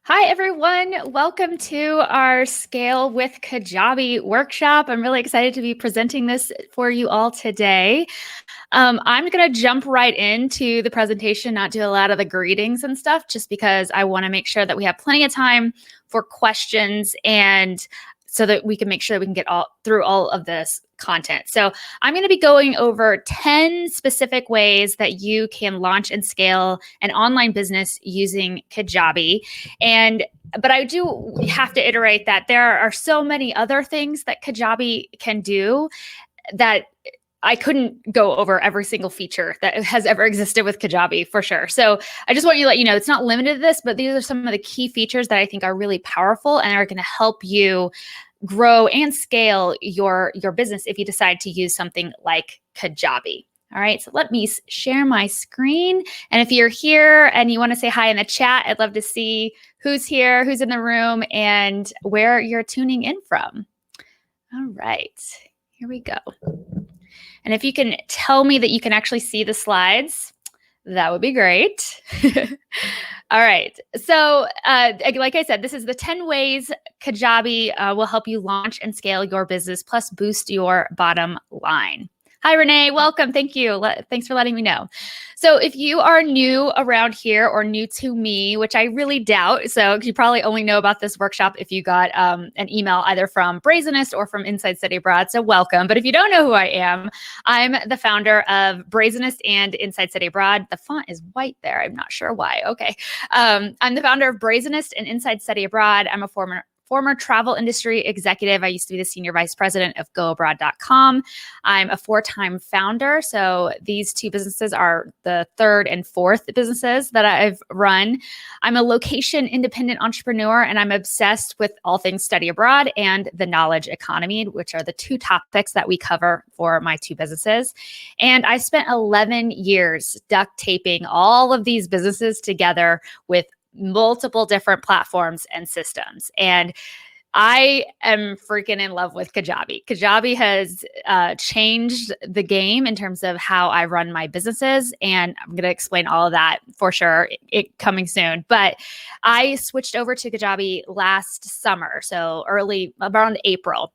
Hi, everyone. Welcome to our Scale with Kajabi workshop. I'm really excited to be presenting this for you all today. I'm going to jump right into the presentation, not do a lot of the greetings and stuff, just because I want to make sure that we have plenty of time for questions and so that we can make sure that we can get through all of this content. So I'm going to be going over 10 specific ways that you can launch and scale an online business using Kajabi. But I do have to iterate that there are so many other things that Kajabi can do that I couldn't go over every single feature that has ever existed with Kajabi for sure. So I just want you to let you know it's not limited to this, but these are some of the key features that I think are really powerful and are going to help you grow and scale your business if you decide to use something like Kajabi. All right, so let me share my screen. And if you're here and you want to say hi in the chat, I'd love to see who's here, who's in the room, and where you're tuning in from. All right, here we go. And if you can tell me that you can actually see the slides, that would be great. All right. So like I said, this is the 10 ways Kajabi will help you launch and scale your business, plus boost your bottom line. Hi, Renee. Welcome. Thank you. Thanks for letting me know. So if you are new around here or new to me, which I really doubt, so you probably only know about this workshop if you got an email either from Brazenest or from Inside Study Abroad. So welcome. But if you don't know who I am, I'm the founder of Brazenest and Inside Study Abroad. The font is white there. I'm not sure why. Okay. I'm the founder of Brazenest and Inside Study Abroad. I'm a former travel industry executive. I used to be the senior vice president of goabroad.com. I'm a 4-time founder. So these two businesses are the third and fourth businesses that I've run. I'm a location independent entrepreneur, and I'm obsessed with all things study abroad and the knowledge economy, which are the two topics that we cover for my two businesses. And I spent 11 years duct taping all of these businesses together with multiple different platforms and systems. And I am freaking in love with Kajabi. Kajabi has changed the game in terms of how I run my businesses. And I'm going to explain all of that for sure coming soon. But I switched over to Kajabi last summer, so around April.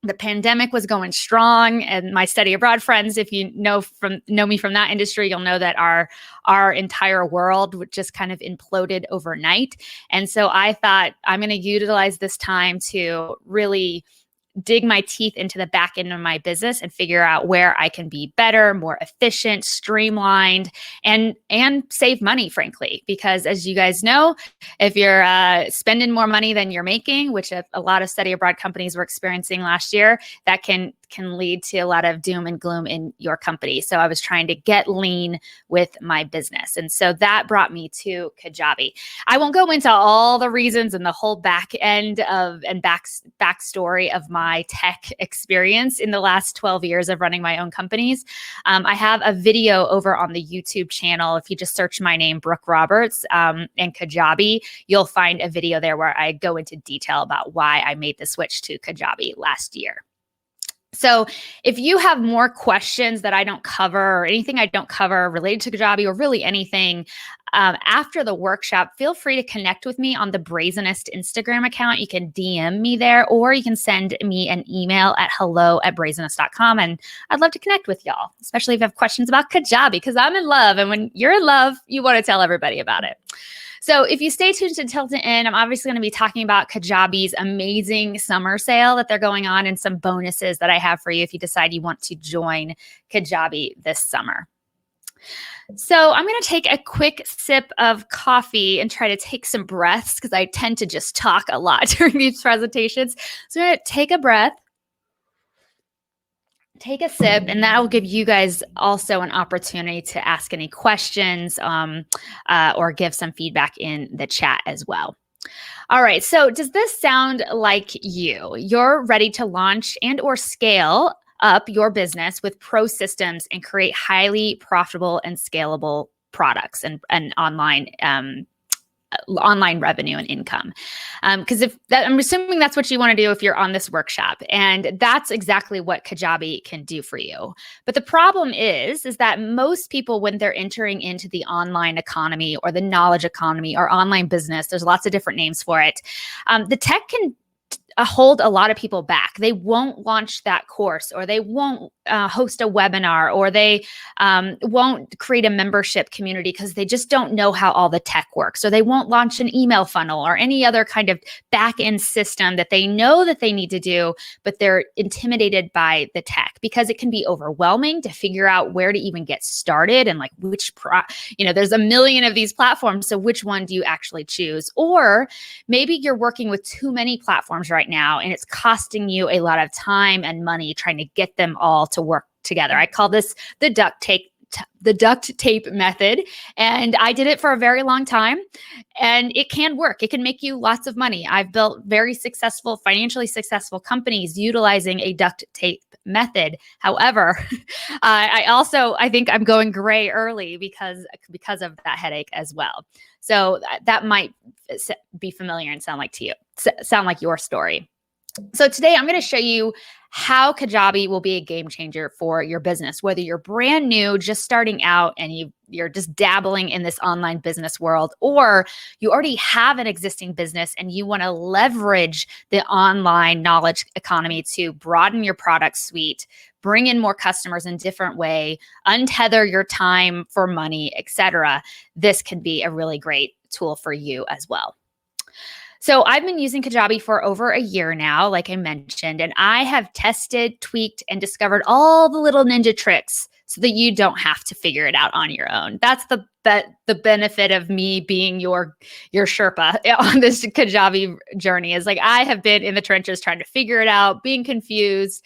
The pandemic was going strong, and my study abroad friends, if you know me from that industry, you'll know that our entire world just kind of imploded overnight. And so I thought I'm going to utilize this time to really dig my teeth into the back end of my business and figure out where I can be better, more efficient, streamlined, and save money, frankly. Because as you guys know, if you're spending more money than you're making, which a lot of study abroad companies were experiencing last year, that can lead to a lot of doom and gloom in your company. So I was trying to get lean with my business. And so that brought me to Kajabi. I won't go into all the reasons and the whole back end of and backstory of my tech experience in the last 12 years of running my own companies. I have a video over on the YouTube channel. If you just search my name, Brooke Roberts, and Kajabi, you'll find a video there where I go into detail about why I made the switch to Kajabi last year. So if you have more questions that I don't cover or anything I don't cover related to Kajabi or really anything after the workshop, feel free to connect with me on the Brazenest Instagram account. You can DM me there, or you can send me an email at hello@brazenest.com. And I'd love to connect with y'all, especially if you have questions about Kajabi, because I'm in love. And when you're in love, you want to tell everybody about it. So if you stay tuned until the end, I'm obviously going to be talking about Kajabi's amazing summer sale that they're going on and some bonuses that I have for you if you decide you want to join Kajabi this summer. So I'm going to take a quick sip of coffee and try to take some breaths because I tend to just talk a lot during these presentations. So I'm going to take a breath. Take a sip, and that will give you guys also an opportunity to ask any questions or give some feedback in the chat as well. All right, so does this sound like you? You're ready to launch and or scale up your business with pro systems and create highly profitable and scalable products and online online revenue and income. Because I'm assuming that's what you want to do if you're on this workshop. And that's exactly what Kajabi can do for you. But the problem is that most people, when they're entering into the online economy or the knowledge economy or online business, there's lots of different names for it. The tech can hold a lot of people back. They won't launch that course, or they won't host a webinar, or they won't create a membership community because they just don't know how all the tech works. Or they won't launch an email funnel or any other kind of back-end system that they know that they need to do, but they're intimidated by the tech because it can be overwhelming to figure out where to even get started and like there's a million of these platforms. So which one do you actually choose? Or maybe you're working with too many platforms right now, and it's costing you a lot of time and money trying to get them all to work together. I call this the duct tape method, and I did it for a very long time, and it can work. It can make you lots of money. I've built very successful, financially successful companies utilizing a duct tape method. However, I think I'm going gray early because of that headache as well. So that might be familiar and sound like your story. So today I'm going to show you how Kajabi will be a game changer for your business, whether you're brand new, just starting out, and you're just dabbling in this online business world, or you already have an existing business and you want to leverage the online knowledge economy to broaden your product suite, bring in more customers in a different way, untether your time for money, etc. This can be a really great tool for you as well. So I've been using Kajabi for over a year now, like I mentioned, and I have tested, tweaked, and discovered all the little ninja tricks so that you don't have to figure it out on your own. That's the benefit of me being your Sherpa on this Kajabi journey, is like I have been in the trenches trying to figure it out, being confused,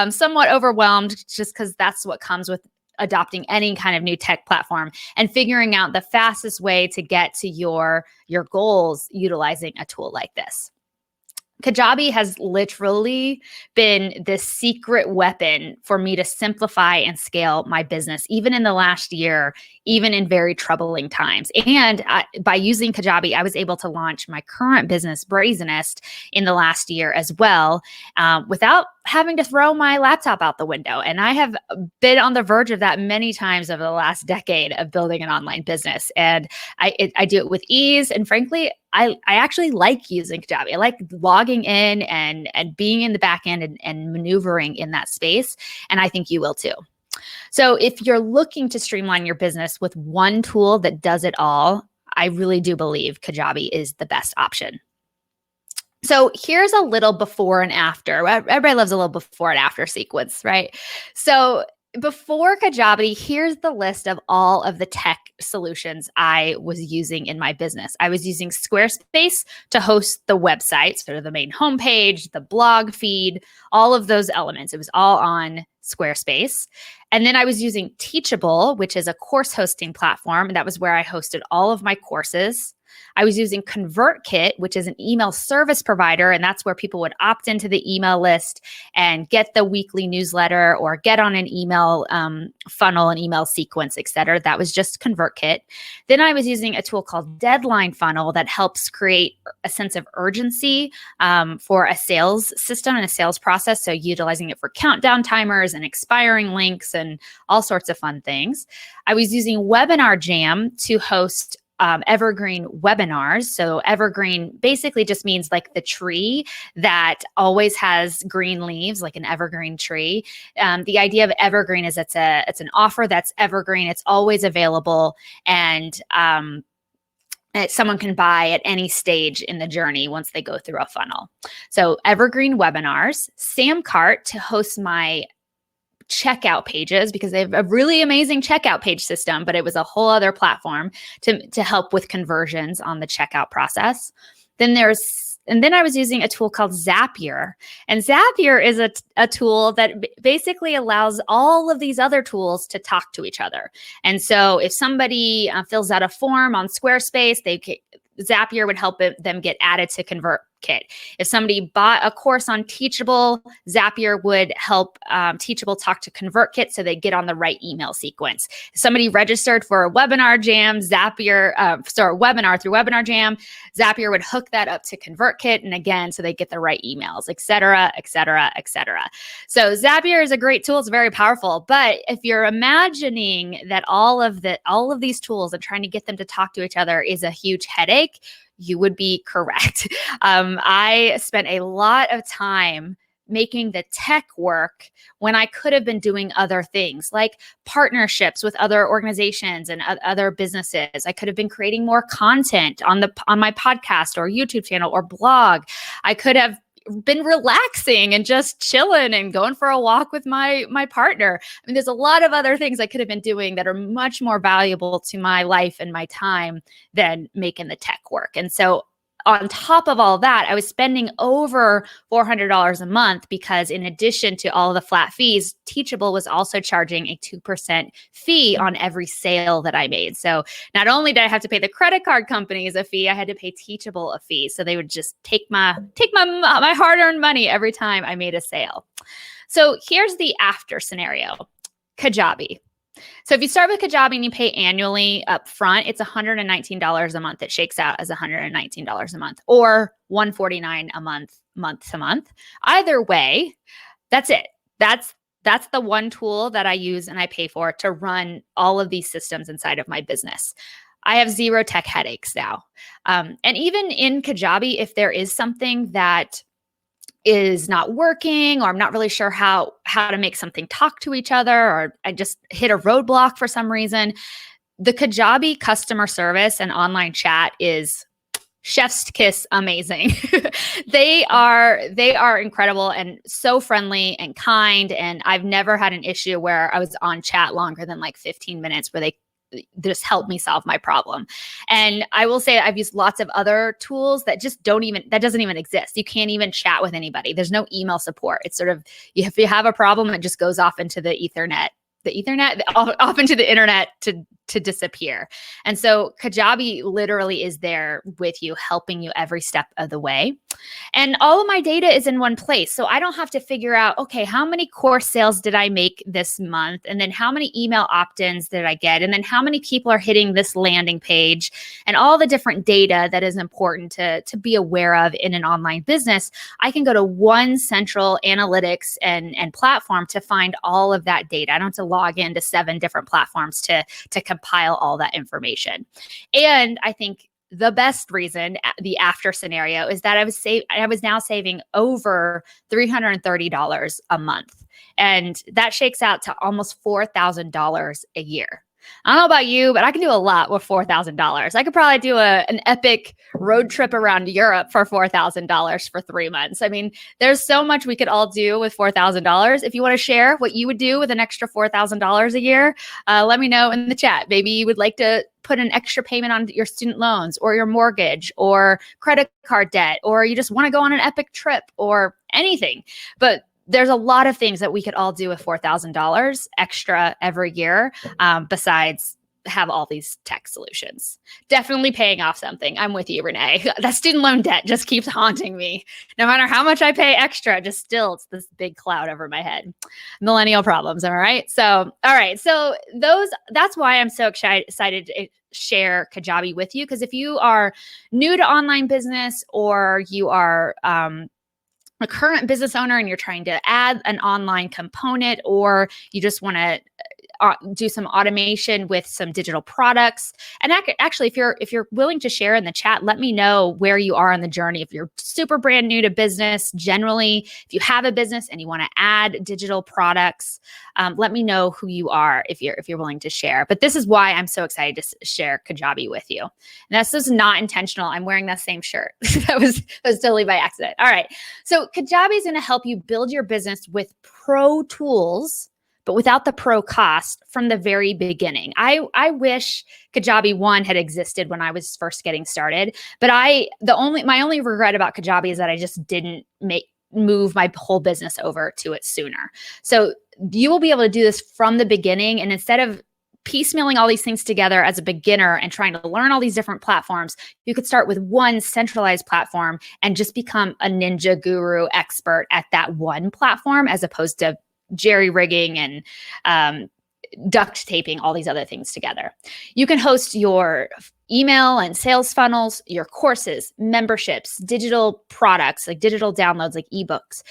somewhat overwhelmed, just because that's what comes with adopting any kind of new tech platform, and figuring out the fastest way to get to your goals utilizing a tool like this. Kajabi has literally been this secret weapon for me to simplify and scale my business, even in the last year, even in very troubling times. And by using Kajabi, I was able to launch my current business, Brazenest, in the last year as well, without having to throw my laptop out the window. And I have been on the verge of that many times over the last decade of building an online business. And I do it with ease. And frankly, I actually like using Kajabi. I like logging in and being in the back end and maneuvering in that space. And I think you will too. So if you're looking to streamline your business with one tool that does it all, I really do believe Kajabi is the best option. So here's a little before and after. Everybody loves a little before and after sequence, right? So before Kajabi, here's the list of all of the tech solutions I was using in my business. I was using Squarespace to host the website, sort of the main homepage, the blog feed, all of those elements. It was all on Squarespace. And then I was using Teachable, which is a course hosting platform. And that was where I hosted all of my courses. I was using ConvertKit, which is an email service provider, and that's where people would opt into the email list and get the weekly newsletter or get on an email funnel, an email sequence, et cetera. That was just ConvertKit. Then I was using a tool called Deadline Funnel that helps create a sense of urgency for a sales system and a sales process, so utilizing it for countdown timers and expiring links and all sorts of fun things. I was using Webinar Jam to host Evergreen webinars. So Evergreen basically just means like the tree that always has green leaves, like an evergreen tree. The idea of Evergreen is it's an offer that's evergreen. It's always available, and someone can buy at any stage in the journey once they go through a funnel. So Evergreen webinars, Samcart to host my checkout pages, because they have a really amazing checkout page system, but it was a whole other platform to help with conversions on the checkout process. Then I was using a tool called Zapier, and Zapier is a tool that basically allows all of these other tools to talk to each other. And so if somebody fills out a form on Squarespace, Zapier would help them get added to kit. If somebody bought a course on Teachable, Zapier would help Teachable talk to ConvertKit so they get on the right email sequence. If somebody registered for a webinar jam, webinar through Webinar Jam, Zapier would hook that up to ConvertKit, and again, so they get the right emails, et cetera, et cetera, et cetera. So Zapier is a great tool. It's very powerful. But if you're imagining that all of these tools and trying to get them to talk to each other is a huge headache, you would be correct. I spent a lot of time making the tech work when I could have been doing other things like partnerships with other organizations and other businesses. I could have been creating more content on my podcast or YouTube channel or blog. I could have been relaxing and just chilling and going for a walk with my partner. I mean, there's a lot of other things I could have been doing that are much more valuable to my life and my time than making the tech work. And so on top of all that, I was spending over $400 a month because in addition to all the flat fees, Teachable was also charging a 2% fee on every sale that I made. So not only did I have to pay the credit card companies a fee, I had to pay Teachable a fee. So they would just take my hard-earned money every time I made a sale. So here's the after scenario. Kajabi. So if you start with Kajabi and you pay annually up front, it's $119 a month. It shakes out as $119 a month or $149 a month to month. Either way, that's it. That's the one tool that I use and I pay for to run all of these systems inside of my business. I have zero tech headaches now. And even in Kajabi, if there is something that is not working, or I'm not really sure how to make something talk to each other, or I just hit a roadblock for some reason, the Kajabi customer service and online chat is chef's kiss amazing. They are incredible and so friendly and kind. And I've never had an issue where I was on chat longer than like 15 minutes where they just help me solve my problem. And I will say I've used lots of other tools that just that doesn't even exist. You can't even chat with anybody. There's no email support. It's sort of, if you have a problem, it just goes off into the Ethernet off into the internet to disappear. And so Kajabi literally is there with you, helping you every step of the way. And all of my data is in one place. So I don't have to figure out, okay, how many course sales did I make this month? And then how many email opt-ins did I get? And then how many people are hitting this landing page? And all the different data that is important to be aware of in an online business. I can go to one central analytics and platform to find all of that data. I don't have to log into 7 different platforms to compile all that information. And I think the best reason, the after scenario, is that I was now saving over $330 a month. And that shakes out to almost $4,000 a year. I don't know about you, but I can do a lot with $4,000. I could probably do an epic road trip around Europe for $4,000 for 3 months. I mean, there's so much we could all do with $4,000. If you want to share what you would do with an extra $4,000 a year, let me know in the chat. Maybe you would like to put an extra payment on your student loans or your mortgage or credit card debt, or you just want to go on an epic trip or anything. But there's a lot of things that we could all do with $4,000 extra every year, besides have all these tech solutions. Definitely paying off something. I'm with you, Renee. That student loan debt just keeps haunting me. No matter how much I pay extra, it's this big cloud over my head. Millennial problems, am I right? So, all right. So that's why I'm so excited to share Kajabi with you. Because if you are new to online business, or you are a current business owner and you're trying to add an online component, or you just want to do some automation with some digital products. And actually, if you're willing to share in the chat, let me know where you are on the journey. If you're super brand new to business, generally, if you have a business and you want to add digital products, let me know who you are if you're willing to share. But this is why I'm so excited to share Kajabi with you. And that's just not intentional. I'm wearing that same shirt. that was totally by accident. All right. So Kajabi is going to help you build your business with pro tools, but without the pro cost from the very beginning. I wish Kajabi 1 had existed when I was first getting started, but my only regret about Kajabi is that I just didn't move my whole business over to it sooner. So you will be able to do this from the beginning, and instead of piecemealing all these things together as a beginner and trying to learn all these different platforms, you could start with one centralized platform and just become a ninja guru expert at that one platform, as opposed to jerry rigging and duct taping all these other things together. You can host your email and sales funnels, your courses, memberships, digital products, like digital downloads, like ebooks,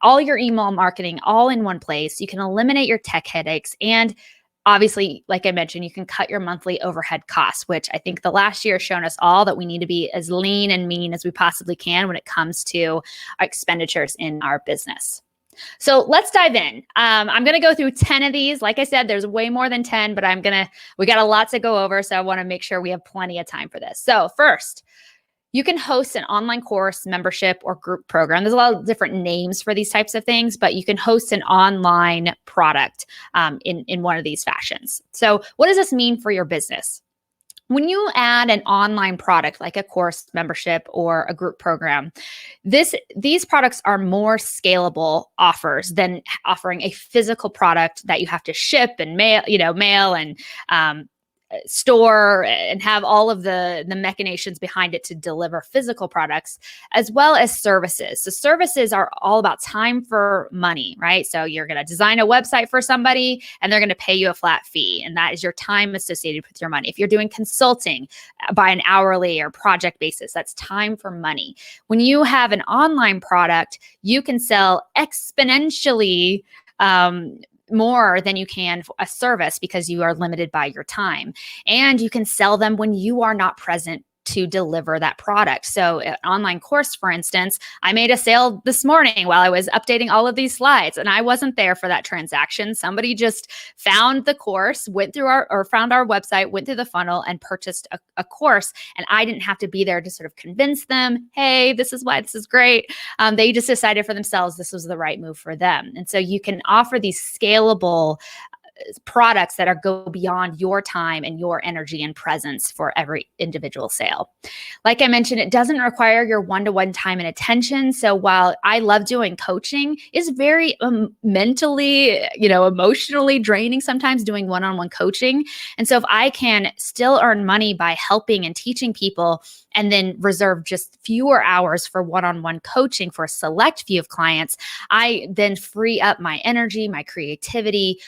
all your email marketing all in one place. You can eliminate your tech headaches. And obviously, like I mentioned, you can cut your monthly overhead costs, which I think the last year has shown us all that we need to be as lean and mean as we possibly can when it comes to our expenditures in our business. So let's dive in. I'm going to go through 10 of these. Like I said, there's way more than 10, but we got a lot to go over. So I want to make sure we have plenty of time for this. So first, you can host an online course, membership, or group program. There's a lot of different names for these types of things, but you can host an online product in one of these fashions. So what does this mean for your business? When you add an online product like a course, membership, or a group program, these products are more scalable offers than offering a physical product that you have to ship and mail and store and have all of the machinations behind it to deliver physical products, as well as services. So services are all about time for money, right? So you're going to design a website for somebody and they're going to pay you a flat fee. And that is your time associated with your money. If you're doing consulting by an hourly or project basis, that's time for money. When you have an online product, you can sell exponentially more than you can a service because you are limited by your time. And you can sell them when you are not present to deliver that product. So an online course, for instance, I made a sale this morning while I was updating all of these slides, and I wasn't there for that transaction. Somebody just found the course, found our website, went through the funnel and purchased a course. And I didn't have to be there to sort of convince them, hey, this is why this is great. They just decided for themselves this was the right move for them. And so you can offer these scalable products that go beyond your time and your energy and presence for every individual sale. Like I mentioned, it doesn't require your one-to-one time and attention. So while I love doing coaching, it's very mentally, emotionally draining sometimes doing one-on-one coaching. And so if I can still earn money by helping and teaching people and then reserve just fewer hours for one-on-one coaching for a select few of clients, I then free up my energy, my creativity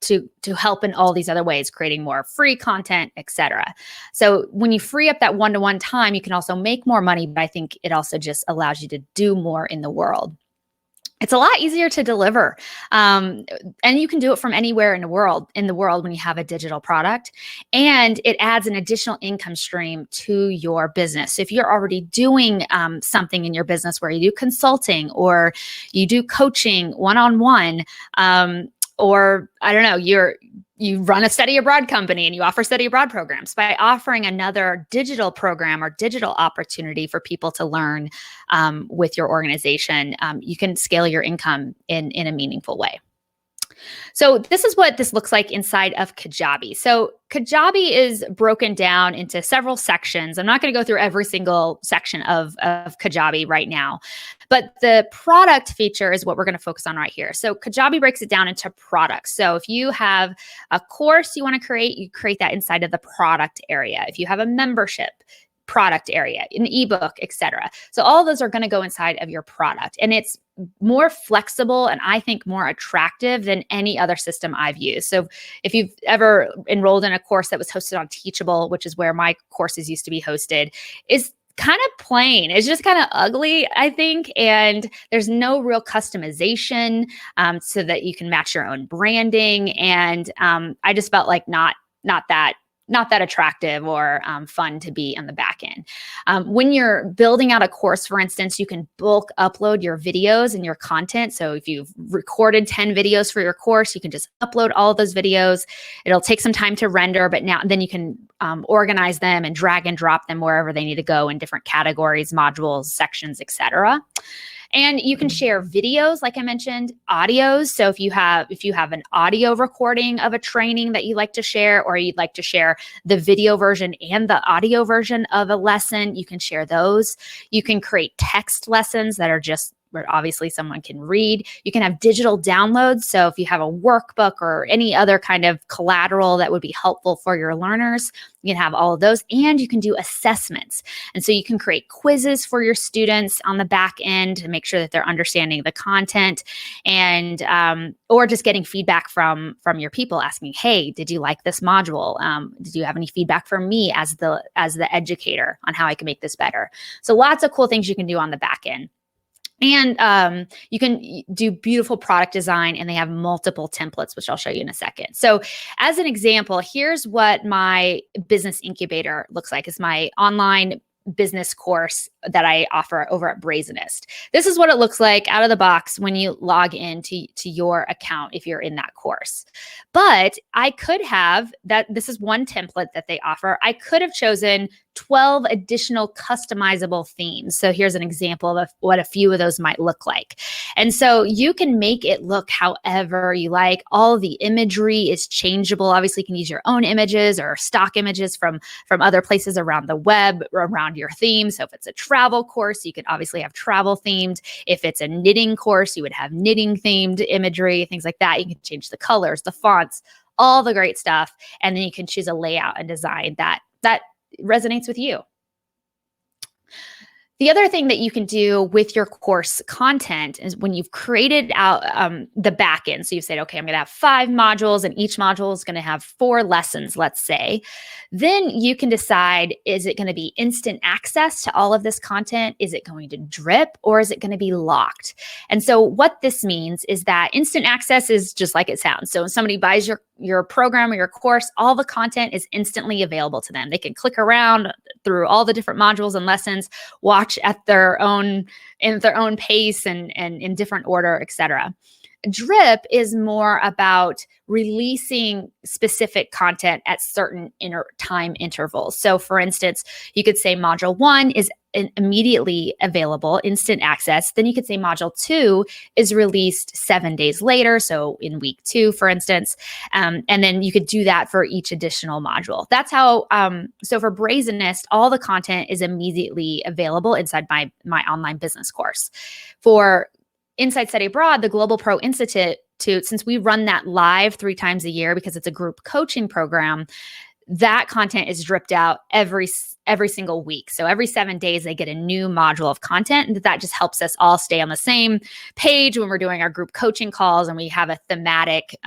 to help in all these other ways, creating more free content, etc. So when you free up that one-to-one time, you can also make more money, but I think it also just allows you to do more in the world. It's a lot easier to deliver. And you can do it from anywhere in the world when you have a digital product. And it adds an additional income stream to your business. So if you're already doing something in your business where you do consulting or you do coaching one-on-one, or I don't know, you run a study abroad company and you offer study abroad programs, by offering another digital program or digital opportunity for people to learn with your organization, you can scale your income in a meaningful way. So this is what this looks like inside of Kajabi. So Kajabi is broken down into several sections. I'm not going to go through every single section of Kajabi right now, but the product feature is what we're going to focus on right here. So Kajabi breaks it down into products. So if you have a course you want to create, you create that inside of the product area. If you have a membership, product area, an ebook, etc. So all those are going to go inside of your product, and it's more flexible and I think more attractive than any other system I've used. So if you've ever enrolled in a course that was hosted on Teachable, which is where my courses used to be hosted, is kind of plain. It's just kind of ugly, I think. And there's no real customization so that you can match your own branding. And I just felt like not that attractive or fun to be on the back end. When you're building out a course, for instance, you can bulk upload your videos and your content. So if you've recorded 10 videos for your course, you can just upload all of those videos. It'll take some time to render, but then you can organize them and drag and drop them wherever they need to go in different categories, modules, sections, etc. And you can share videos, like I mentioned, audios. So if you have an audio recording of a training that you like to share, or you'd like to share the video version and the audio version of a lesson, you can share those. You can create text lessons that are just where obviously someone can read. You can have digital downloads. So if you have a workbook or any other kind of collateral that would be helpful for your learners, you can have all of those, and you can do assessments. And so you can create quizzes for your students on the back end to make sure that they're understanding the content, and or just getting feedback from your people asking, hey, did you like this module? Did you have any feedback from me as the educator on how I can make this better? So lots of cool things you can do on the back end. And you can do beautiful product design, and they have multiple templates, which I'll show you in a second. So as an example, here's what my business incubator looks like. It's my online business course that I offer over at Brazenest. This is what it looks like out of the box when you log into your account if you're in that course. But I could have that. This is one template that they offer. I could have chosen 12 additional customizable themes. So here's an example of what a few of those might look like. And so you can make it look however you like. All the imagery is changeable. Obviously, you can use your own images or stock images from other places around the web, around your theme. So if it's a travel course, you could obviously have travel themed. If it's a knitting course, you would have knitting themed imagery, things like that. You can change the colors, the fonts, all the great stuff. And then you can choose a layout and design that resonates with you. The other thing that you can do with your course content is when you've created out the backend. So you've said, okay, I'm going to have 5 modules, and each module is going to have 4 lessons, let's say. Then you can decide, is it going to be instant access to all of this content? Is it going to drip, or is it going to be locked? And so what this means is that instant access is just like it sounds. So when somebody buys your program or your course, all the content is instantly available to them. They can click around through all the different modules and lessons, watch at their own pace and in different order, etc. Drip is more about releasing specific content at certain time intervals. So for instance, you could say module 1 is immediately available, instant access. Then you could say module 2 is released 7 days later. So in week 2, for instance, and then you could do that for each additional module. That's how, so for Brazenest, all the content is immediately available inside my online business course. For Inside Study Abroad, the Global Pro Institute, since we run that live 3 times a year because it's a group coaching program, that content is dripped out every single week. So every 7 days, they get a new module of content, and that just helps us all stay on the same page when we're doing our group coaching calls, and we have a thematic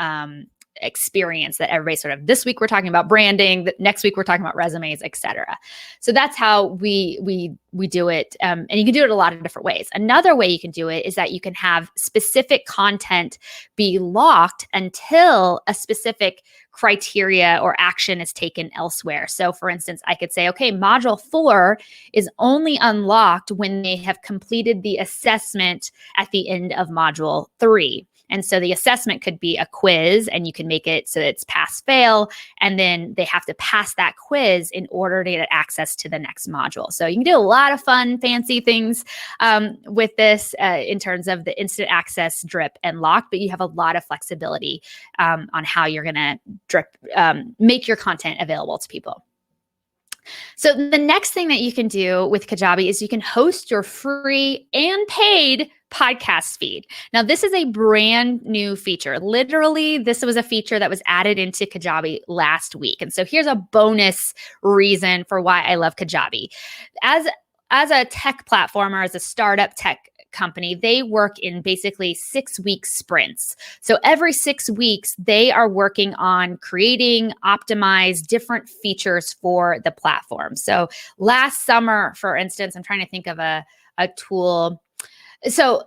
experience that everybody sort of, this week we're talking about branding, next week we're talking about resumes, etc. So that's how we do it. And you can do it a lot of different ways. Another way you can do it is that you can have specific content be locked until a specific criteria or action is taken elsewhere. So for instance, I could say, okay, module 4 is only unlocked when they have completed the assessment at the end of module 3. And so the assessment could be a quiz, and you can make it so that it's pass fail. And then they have to pass that quiz in order to get access to the next module. So you can do a lot of fun, fancy things with this in terms of the instant access, drip, and lock, but you have a lot of flexibility on how you're going to drip, make your content available to people. So the next thing that you can do with Kajabi is you can host your free and paid podcast feed. Now, this is a brand new feature. Literally, this was a feature that was added into Kajabi last week. And so here's a bonus reason for why I love Kajabi. As a tech platform, or as a startup tech company, they work in basically 6-week sprints. So every 6 weeks, they are working on creating, optimize different features for the platform. So last summer, for instance, I'm trying to think of a tool. So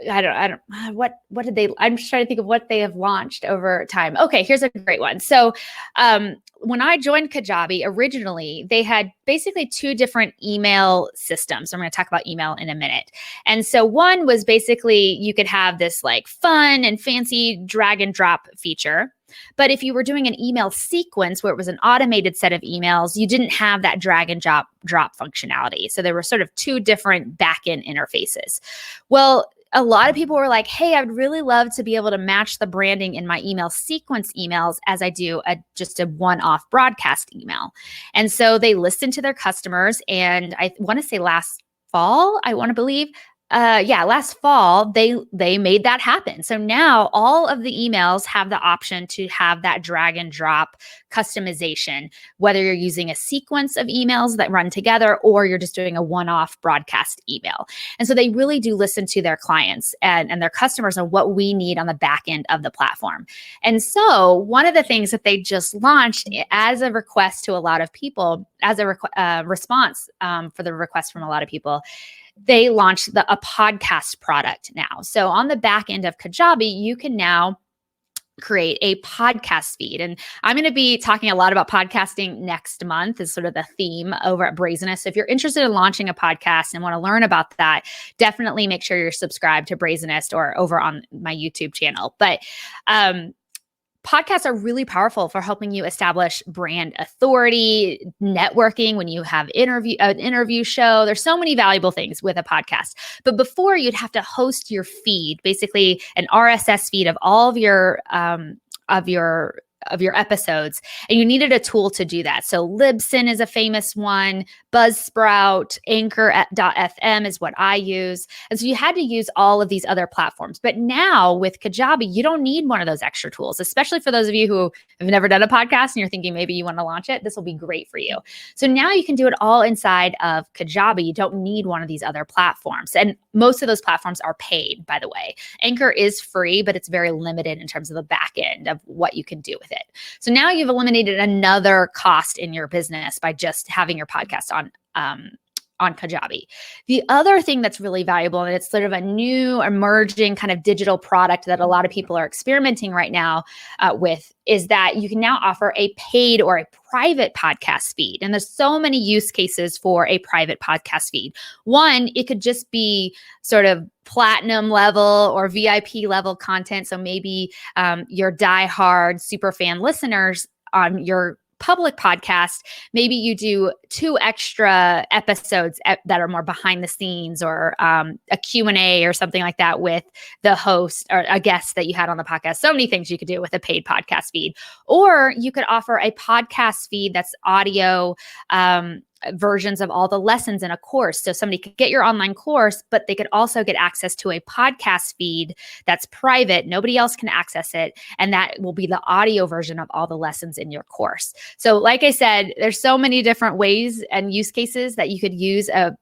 what did they, I'm just trying to think of what they have launched over time. Okay, here's a great one. So when I joined Kajabi originally, they had basically 2 different email systems. I'm going to talk about email in a minute. And so one was basically you could have this like fun and fancy drag and drop feature. But if you were doing an email sequence where it was an automated set of emails, you didn't have that drag and drop functionality. So there were sort of 2 different backend interfaces. Well, a lot of people were like, hey, I'd really love to be able to match the branding in my email sequence emails as I do just a one-off broadcast email. And so they listened to their customers, and I want to say last fall, I want to believe, last fall, they made that happen. So now all of the emails have the option to have that drag and drop customization, whether you're using a sequence of emails that run together or you're just doing a one-off broadcast email. And so they really do listen to their clients and their customers on what we need on the back end of the platform. And so one of the things that they just launched as a request to a lot of people, as a response for the request from a lot of people, they launched a podcast product now. So on the back end of Kajabi, you can now create a podcast feed. And I'm going to be talking a lot about podcasting next month is sort of the theme over at Brazenest. So if you're interested in launching a podcast and want to learn about that, definitely make sure you're subscribed to Brazenest or over on my YouTube channel. But podcasts are really powerful for helping you establish brand authority, networking when you have an interview show. There's so many valuable things with a podcast. But before, you'd have to host your feed, basically an RSS feed of all of your episodes, and you needed a tool to do that. So Libsyn is a famous one, Buzzsprout, Anchor.fm is what I use. And so you had to use all of these other platforms. But now with Kajabi, you don't need one of those extra tools, especially for those of you who have never done a podcast and you're thinking maybe you want to launch it. This will be great for you. So now you can do it all inside of Kajabi. You don't need one of these other platforms. And most of those platforms are paid, by the way. Anchor is free, but it's very limited in terms of the back end of what you can do with it. So now you've eliminated another cost in your business by just having your podcast on Kajabi. The other thing that's really valuable, and it's sort of a new emerging kind of digital product that a lot of people are experimenting right now with, is that you can now offer a paid or a private podcast feed. And there's so many use cases for a private podcast feed. One, it could just be sort of platinum level or VIP level content. So maybe your diehard super fan listeners on your public podcast, maybe you do 2 extra episodes that are more behind the scenes, or a Q&A or something like that with the host or a guest that you had on the podcast. So many things you could do with a paid podcast feed. Or you could offer a podcast feed that's audio versions of all the lessons in a course. So somebody could get your online course, but they could also get access to a podcast feed that's private. Nobody else can access it. And that will be the audio version of all the lessons in your course. So like I said, there's so many different ways and use cases that you could use a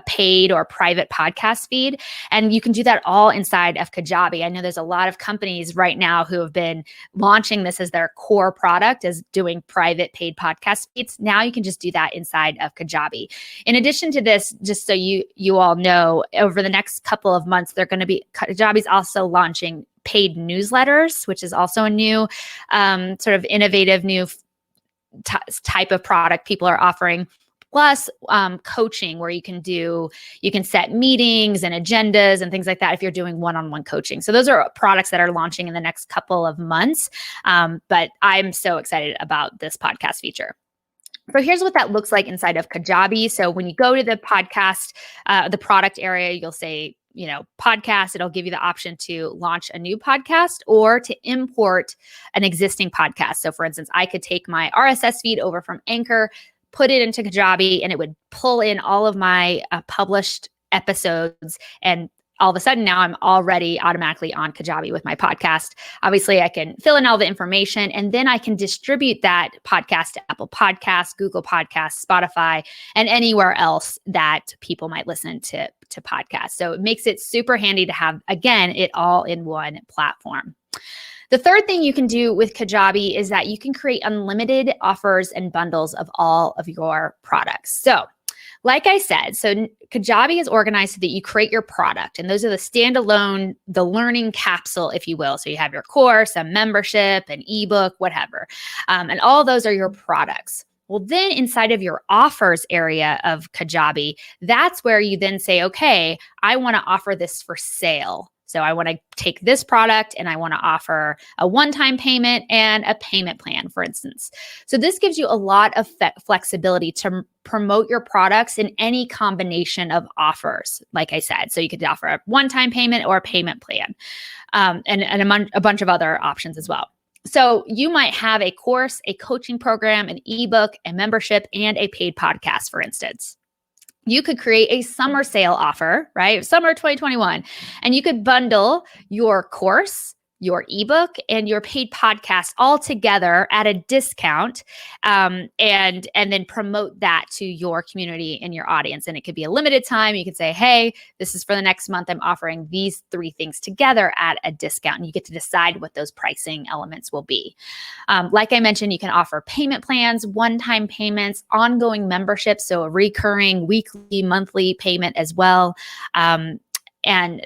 paid or private podcast feed. And you can do that all inside of Kajabi. I know there's a lot of companies right now who have been launching this as their core product, as doing private paid podcast feeds. Now you can just do that inside of Kajabi. In addition to this, just so you all know, over the next couple of months, Kajabi's also launching paid newsletters, which is also a new sort of innovative new type of product people are offering. Plus coaching, where you can set meetings and agendas and things like that if you're doing one-on-one coaching. So those are products that are launching in the next couple of months. But I'm so excited about this podcast feature. So here's what that looks like inside of Kajabi. So when you go to the podcast, the product area, you'll say, podcast. It'll give you the option to launch a new podcast or to import an existing podcast. So for instance, I could take my RSS feed over from Anchor, put it into Kajabi, and it would pull in all of my published episodes. And all of a sudden now I'm already automatically on Kajabi with my podcast. Obviously, I can fill in all the information, and then I can distribute that podcast to Apple Podcasts, Google Podcasts, Spotify, and anywhere else that people might listen to podcasts. So it makes it super handy to have, again, it all in one platform. The third thing you can do with Kajabi is that you can create unlimited offers and bundles of all of your products. So like I said, Kajabi is organized so that you create your product, and those are the standalone, the learning capsule, if you will. So you have your course, a membership, an ebook, whatever. And all those are your products. Well, then inside of your offers area of Kajabi, that's where you then say, okay, I want to offer this for sale. So I want to take this product and I want to offer a one-time payment and a payment plan, for instance. So this gives you a lot of flexibility to promote your products in any combination of offers, like I said. So you could offer a one-time payment or a payment plan, and a bunch of other options as well. So you might have a course, a coaching program, an ebook, a membership, and a paid podcast, for instance. you could create a summer sale offer, right? Summer 2021. And you could bundle your course, your ebook, and your paid podcast all together at a discount, and then promote that to your community and your audience. And it could be a limited time. You could say, hey, this is for the next month. I'm offering these 3 things together at a discount. And you get to decide what those pricing elements will be. Like I mentioned, you can offer payment plans, one-time payments, ongoing memberships, so a recurring weekly, monthly payment as well, and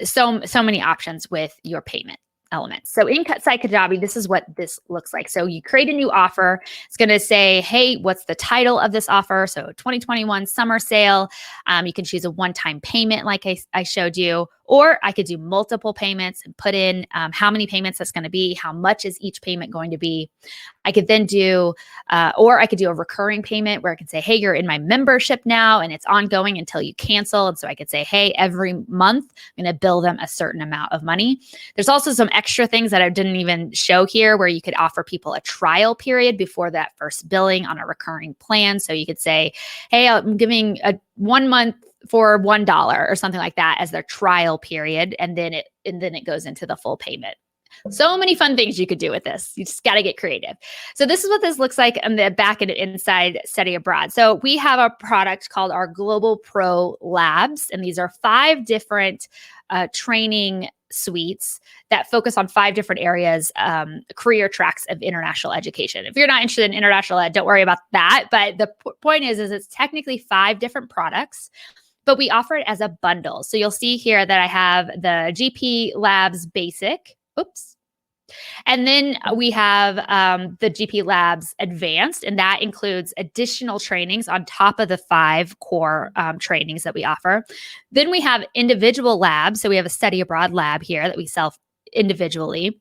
so many options with your payment elements. So inside Kajabi, this is what this looks like. So you create a new offer. It's going to say, hey, what's the title of this offer? So 2021 summer sale. You can choose a one-time payment like I showed you, or I could do multiple payments and put in how many payments that's going to be, how much is each payment going to be. I could then do, or I could do a recurring payment where I could say, hey, you're in my membership now and it's ongoing until you cancel. And so I could say, hey, every month I'm going to bill them a certain amount of money. There's also some extra things that I didn't even show here where you could offer people a trial period before that first billing on a recurring plan. So you could say, hey, I'm giving a 1 month for $1 or something like that as their trial period. And then it goes into the full payment. So many fun things you could do with this. You just got to get creative. So this is what this looks like on the back and inside Study Abroad. So we have a product called our Global Pro Labs, and these are 5 different training suites that focus on 5 different areas, career tracks of international education. If you're not interested in international ed, don't worry about that. But the point is it's technically 5 different products, but we offer it as a bundle. So you'll see here that I have the GP Labs Basic. Oops. And then we have the GP Labs Advanced, and that includes additional trainings on top of the 5 core trainings that we offer. Then we have individual labs. So we have a Study Abroad lab here that we sell individually.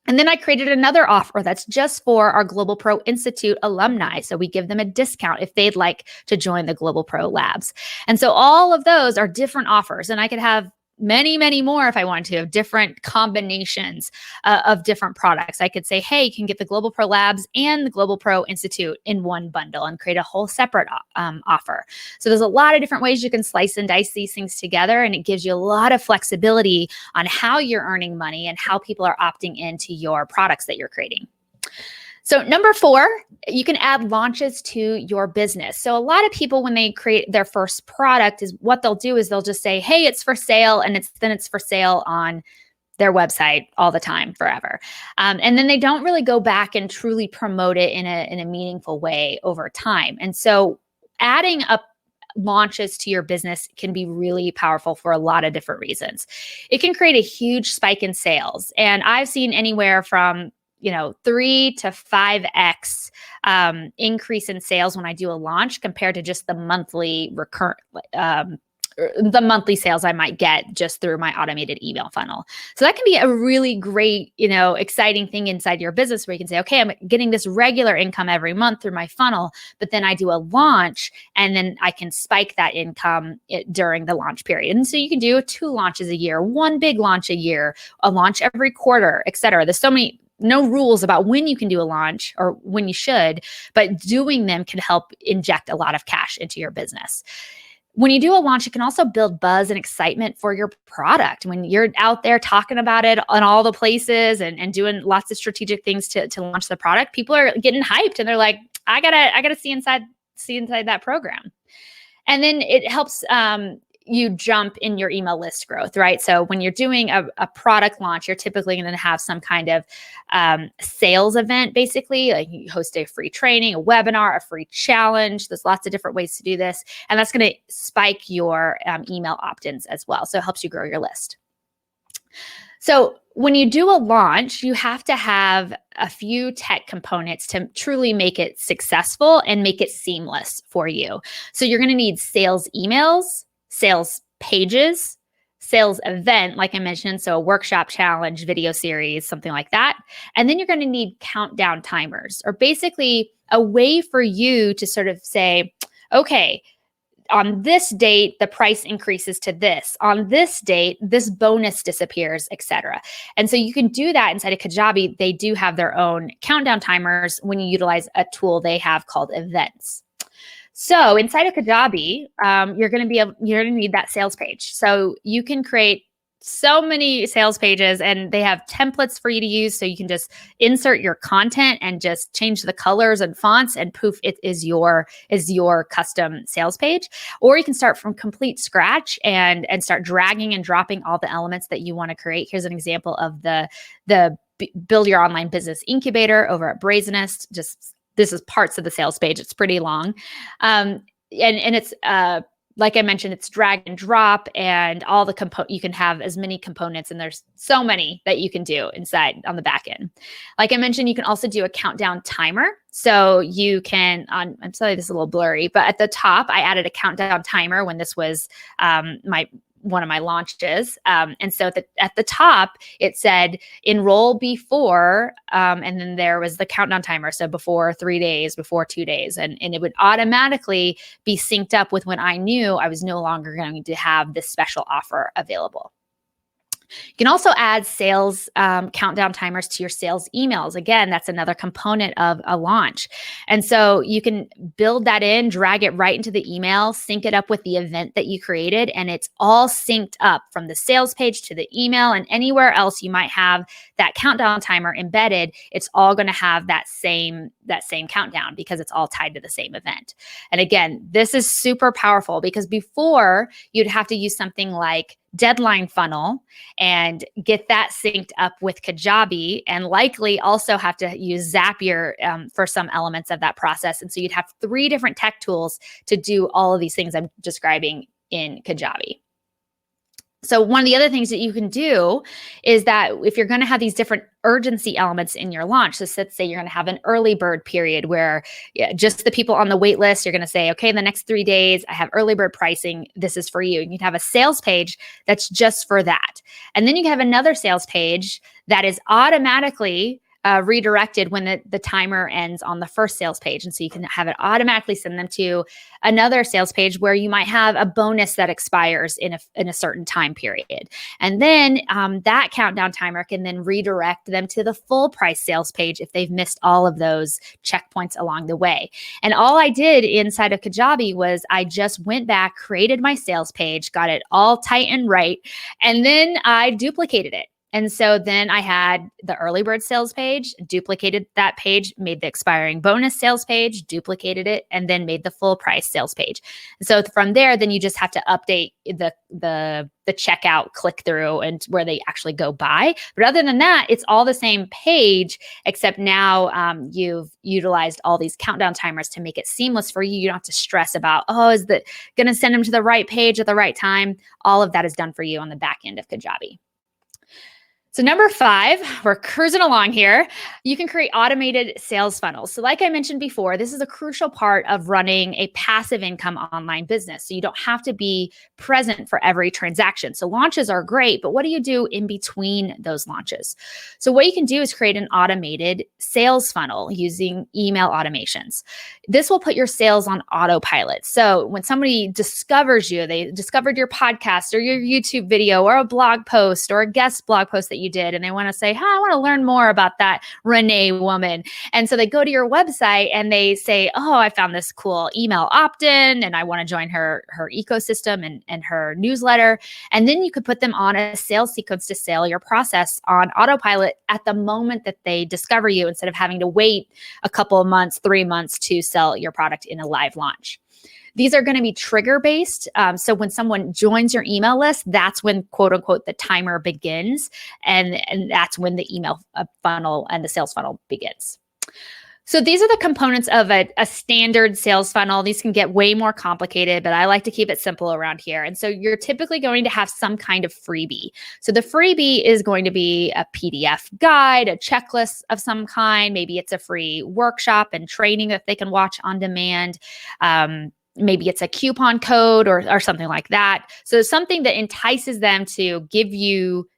And then I created another offer that's just for our Global Pro Institute alumni. So we give them a discount if they'd like to join the Global Pro Labs. And so all of those are different offers, and I could have many, many more if I wanted to, of different combinations of different products. I could say, hey, you can get the Global Pro Labs and the Global Pro Institute in one bundle and create a whole separate offer. So there's a lot of different ways you can slice and dice these things together, and it gives you a lot of flexibility on how you're earning money and how people are opting into your products that you're creating. So number 4, you can add launches to your business. So a lot of people, when they create their first product, is what they'll do is they'll just say, hey, it's for sale. And it's for sale on their website all the time, forever. And then they don't really go back and truly promote it in a meaningful way over time. And so adding up launches to your business can be really powerful for a lot of different reasons. It can create a huge spike in sales. And I've seen anywhere from 3 to 5x increase in sales when I do a launch compared to just the monthly sales I might get just through my automated email funnel. So that can be a really great, exciting thing inside your business where you can say, okay, I'm getting this regular income every month through my funnel, but then I do a launch and then I can spike that income during the launch period. And so you can do 2 launches a year, 1 big launch a year, a launch every quarter, et cetera. There's no rules about when you can do a launch or when you should, but doing them can help inject a lot of cash into your business. When you do a launch, it can also build buzz and excitement for your product. When you're out there talking about it on all the places and doing lots of strategic things to launch the product, people are getting hyped and they're like, I gotta see inside that program. And then it helps you jump in your email list growth, right? So when you're doing a product launch, you're typically going to have some kind of sales event, basically, like you host a free training, a webinar, a free challenge. There's lots of different ways to do this. And that's going to spike your email opt-ins as well. So it helps you grow your list. So when you do a launch, you have to have a few tech components to truly make it successful and make it seamless for you. So you're going to need sales emails, sales pages, sales event, like I mentioned, so a workshop, challenge, video series, something like that. And then you're going to need countdown timers, or basically a way for you to sort of say, okay, on this date, the price increases to this. On this date, this bonus disappears, etc. And so you can do that inside of Kajabi. They do have their own countdown timers when you utilize a tool they have called events. So inside of Kajabi, you're going to need that sales page. So you can create so many sales pages, and they have templates for you to use. So you can just insert your content and just change the colors and fonts, and poof, it is your custom sales page. Or you can start from complete scratch and start dragging and dropping all the elements that you want to create. Here's an example of the Build Your Online Business Incubator over at Brazenest. This is parts of the sales page. It's pretty long. And it's, like I mentioned, it's drag and drop, and all the you can have as many components, and there's so many that you can do inside on the back end. Like I mentioned, you can also do a countdown timer. So you can, I'm sorry, this is a little blurry, but at the top, I added a countdown timer when this was one of my launches. And so at the top, it said enroll before, and then there was the countdown timer. So before 3 days, before 2 days, and it would automatically be synced up with when I knew I was no longer going to have this special offer available. You can also add sales countdown timers to your sales emails. Again, that's another component of a launch. And so you can build that in, drag it right into the email, sync it up with the event that you created, and it's all synced up from the sales page to the email, and anywhere else you might have that countdown timer embedded. It's all going to have that same countdown because it's all tied to the same event. And again, this is super powerful because before you'd have to use something like Deadline Funnel and get that synced up with Kajabi, and likely also have to use Zapier for some elements of that process. And so you'd have 3 different tech tools to do all of these things I'm describing in Kajabi. So one of the other things that you can do is that if you're going to have these different urgency elements in your launch, so let's say you're going to have an early bird period where just the people on the wait list, you're going to say, okay, in the next 3 days, I have early bird pricing. This is for you. You can have a sales page that's just for that. And then you can have another sales page that is automatically redirected when the timer ends on the first sales page. And so you can have it automatically send them to another sales page where you might have a bonus that expires in a certain time period. And then that countdown timer can then redirect them to the full price sales page if they've missed all of those checkpoints along the way. And all I did inside of Kajabi was I just went back, created my sales page, got it all tight and right, and then I duplicated it. And so then I had the early bird sales page, duplicated that page, made the expiring bonus sales page, duplicated it, and then made the full price sales page. And so from there, then you just have to update the checkout click through and where they actually go buy. But other than that, it's all the same page, except now you've utilized all these countdown timers to make it seamless for you. You don't have to stress about, is that going to send them to the right page at the right time? All of that is done for you on the back end of Kajabi. So number 5, we're cruising along here. You can create automated sales funnels. So like I mentioned before, this is a crucial part of running a passive income online business. So you don't have to be present for every transaction. So launches are great, but what do you do in between those launches? So what you can do is create an automated sales funnel using email automations. This will put your sales on autopilot. So when somebody discovers you, they discovered your podcast or your YouTube video or a blog post or a guest blog post that you did, and they want to say, I want to learn more about that Renee woman. And so they go to your website and they say, I found this cool email opt-in and I want to join her ecosystem and her newsletter. And then you could put them on a sales sequence to sell your process on autopilot at the moment that they discover you, instead of having to wait a couple of months, 3 months to sell your product in a live launch. These are going to be trigger based. So when someone joins your email list, that's when, quote unquote, the timer begins. And that's when the email funnel and the sales funnel begins. So these are the components of a standard sales funnel. These can get way more complicated, but I like to keep it simple around here. And so you're typically going to have some kind of freebie. So the freebie is going to be a PDF guide, a checklist of some kind. Maybe it's a free workshop and training that they can watch on demand. Maybe it's a coupon code or something like that. So something that entices them to give you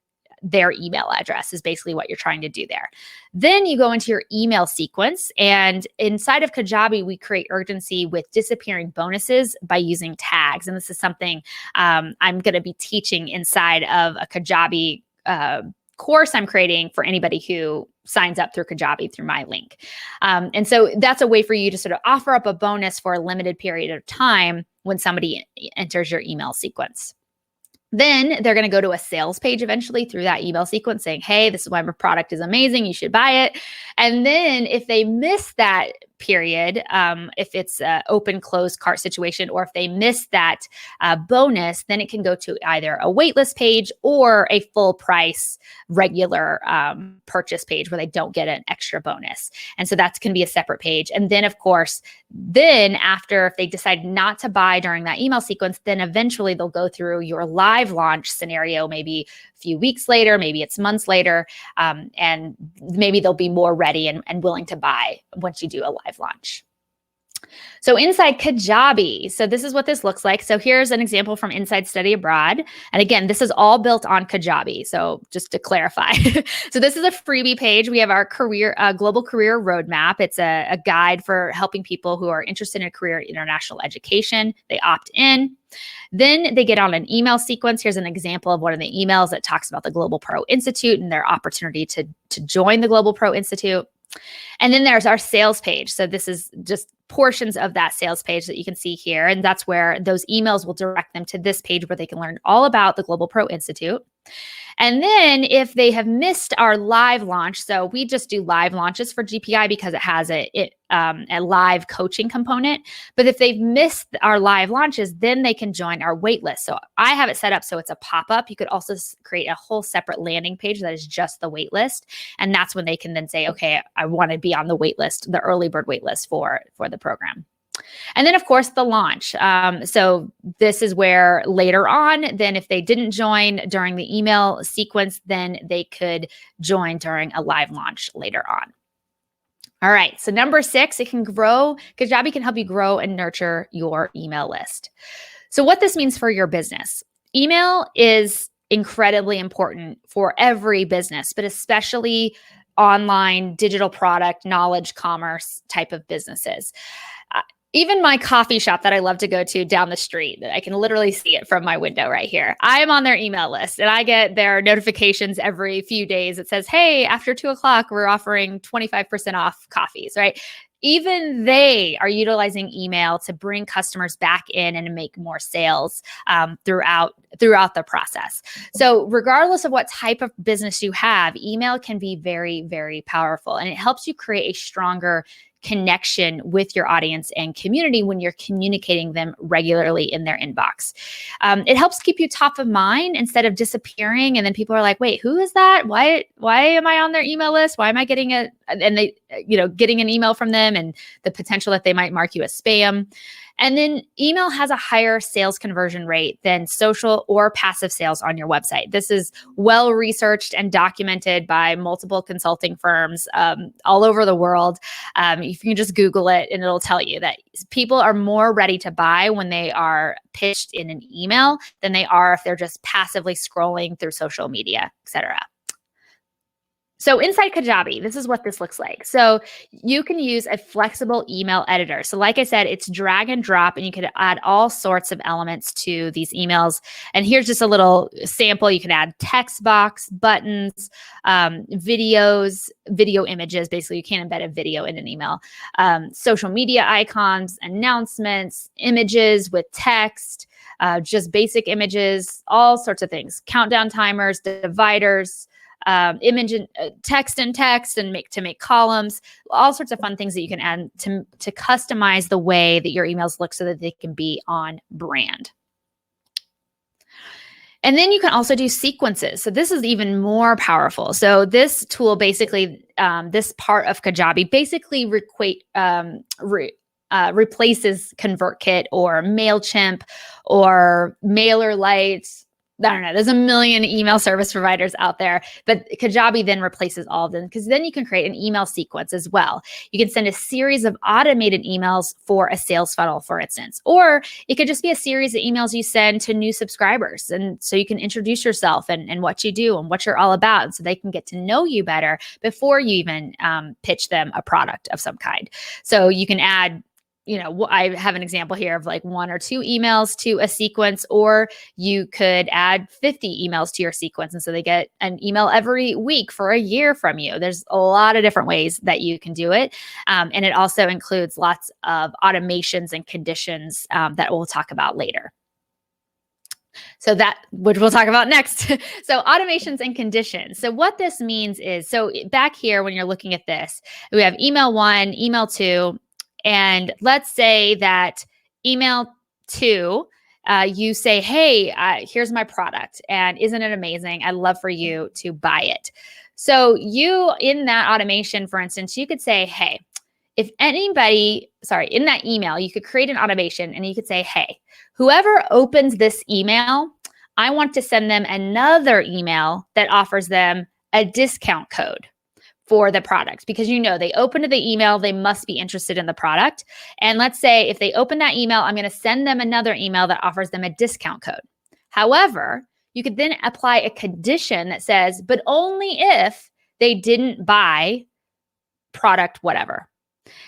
their email address is basically what you're trying to do there. Then you go into your email sequence, and inside of Kajabi, we create urgency with disappearing bonuses by using tags. And this is something I'm going to be teaching inside of a Kajabi course I'm creating for anybody who signs up through Kajabi through my link. And so that's a way for you to sort of offer up a bonus for a limited period of time when somebody enters your email sequence. Then they're going to go to a sales page eventually through that email sequence saying, hey, this is why my product is amazing. You should buy it. And then if they miss that period, if it's an open, closed cart situation, or if they miss that bonus, then it can go to either a waitlist page or a full price regular purchase page where they don't get an extra bonus. And so that's going to be a separate page. And then, of course, then after, if they decide not to buy during that email sequence, then eventually they'll go through your live launch scenario, maybe a few weeks later, maybe it's months later, and maybe they'll be more ready and willing to buy once you do a live launch. So inside Kajabi, so this is what this looks like. So here's an example from Inside Study Abroad. And again, this is all built on Kajabi. So just to clarify, so this is a freebie page. We have our global career roadmap. It's a guide for helping people who are interested in a career in international education. They opt in. Then they get on an email sequence. Here's an example of one of the emails that talks about the Global Pro Institute and their opportunity to join the Global Pro Institute. And then there's our sales page. So this is just portions of that sales page that you can see here. And that's where those emails will direct them to this page where they can learn all about the Global Pro Institute. And then if they have missed our live launch, so we just do live launches for GPI because it has a live coaching component. But if they've missed our live launches, then they can join our waitlist. So I have it set up so it's a pop-up. You could also create a whole separate landing page that is just the waitlist. And that's when they can then say, okay, I want to be on the waitlist, the early bird waitlist for the program. And then, of course, the launch. So this is where later on, then if they didn't join during the email sequence, then they could join during a live launch later on. All right. So number 6, it can grow. Kajabi can help you grow and nurture your email list. So what this means for your business. Email is incredibly important for every business, but especially online, digital product, knowledge, commerce type of businesses. Even my coffee shop that I love to go to down the street, I can literally see it from my window right here. I am on their email list and I get their notifications every few days. It says, hey, after 2:00, we're offering 25% off coffees, right? Even they are utilizing email to bring customers back in and make more sales throughout the process. So regardless of what type of business you have, email can be very, very powerful. And it helps you create a stronger connection with your audience and community when you're communicating them regularly in their inbox. It helps keep you top of mind instead of disappearing. And then people are like, wait, who is that? Why am I on their email list? Why am I getting getting an email from them and the potential that they might mark you as spam? And then email has a higher sales conversion rate than social or passive sales on your website. This is well researched and documented by multiple consulting firms all over the world. You can just Google it and it'll tell you that people are more ready to buy when they are pitched in an email than they are if they're just passively scrolling through social media, etc. So inside Kajabi, this is what this looks like. So you can use a flexible email editor. So like I said, it's drag and drop, and you can add all sorts of elements to these emails. And here's just a little sample. You can add text box, buttons, videos, video images. Basically, you can't embed a video in an email. Social media icons, announcements, images with text, just basic images, all sorts of things. Countdown timers, dividers, image and text and make columns, all sorts of fun things that you can add to customize the way that your emails look so that they can be on brand. And then you can also do sequences. So this is even more powerful. So this tool basically, this part of Kajabi basically replaces ConvertKit or MailChimp or MailerLite. I don't know. There's a million email service providers out there, but Kajabi then replaces all of them because then you can create an email sequence as well. You can send a series of automated emails for a sales funnel, for instance, or it could just be a series of emails you send to new subscribers. And so you can introduce yourself and what you do and what you're all about. And so they can get to know you better before you even pitch them a product of some kind. So you can add I have an example here of like 1 or 2 emails to a sequence, or you could add 50 emails to your sequence. And so they get an email every week for a year from you. There's a lot of different ways that you can do it. And it also includes lots of automations and conditions that we'll talk about later. So that, which we'll talk about next. So automations and conditions. So what this means is, so back here, when you're looking at this, we have email 1, email 2, and let's say that email 2, you say, hey, here's my product, and isn't it amazing? I'd love for you to buy it. So you, in that automation, for instance, you could say, hey, if anybody, in that email, you could create an automation and you could say, hey, whoever opens this email, I want to send them another email that offers them a discount code for the product, because they opened the email, they must be interested in the product. And let's say if they open that email, I'm going to send them another email that offers them a discount code. However, you could then apply a condition that says, but only if they didn't buy product whatever.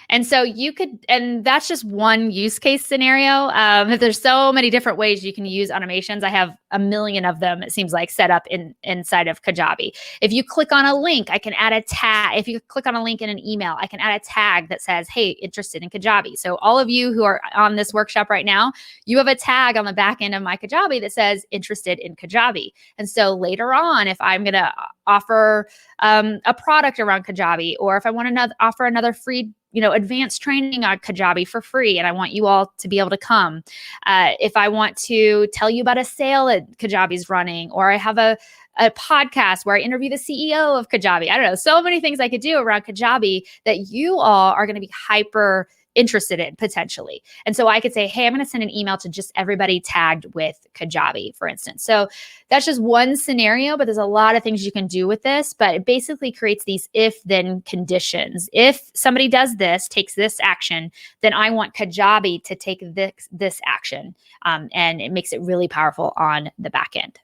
And so you could, and that's just one use case scenario. There's so many different ways you can use automations. I have a million of them, it seems like, set up inside of Kajabi. If you click on a link, I can add a tag. If you click on a link in an email, I can add a tag that says, hey, interested in Kajabi. So all of you who are on this workshop right now, you have a tag on the back end of my Kajabi that says interested in Kajabi. And so later on, if I'm going to offer a product around Kajabi, or if I want to offer another free advanced training on Kajabi for free, and I want you all to be able to come. If I want to tell you about a sale that Kajabi's running, or I have a podcast where I interview the CEO of Kajabi. I don't know, so many things I could do around Kajabi that you all are going to be hyper interested in potentially. And so I could say, hey, I'm going to send an email to just everybody tagged with Kajabi, for instance. So that's just one scenario, but there's a lot of things you can do with this, but it basically creates these if-then conditions. If somebody does this, takes this action, then I want Kajabi to take this action. And it makes it really powerful on the back end.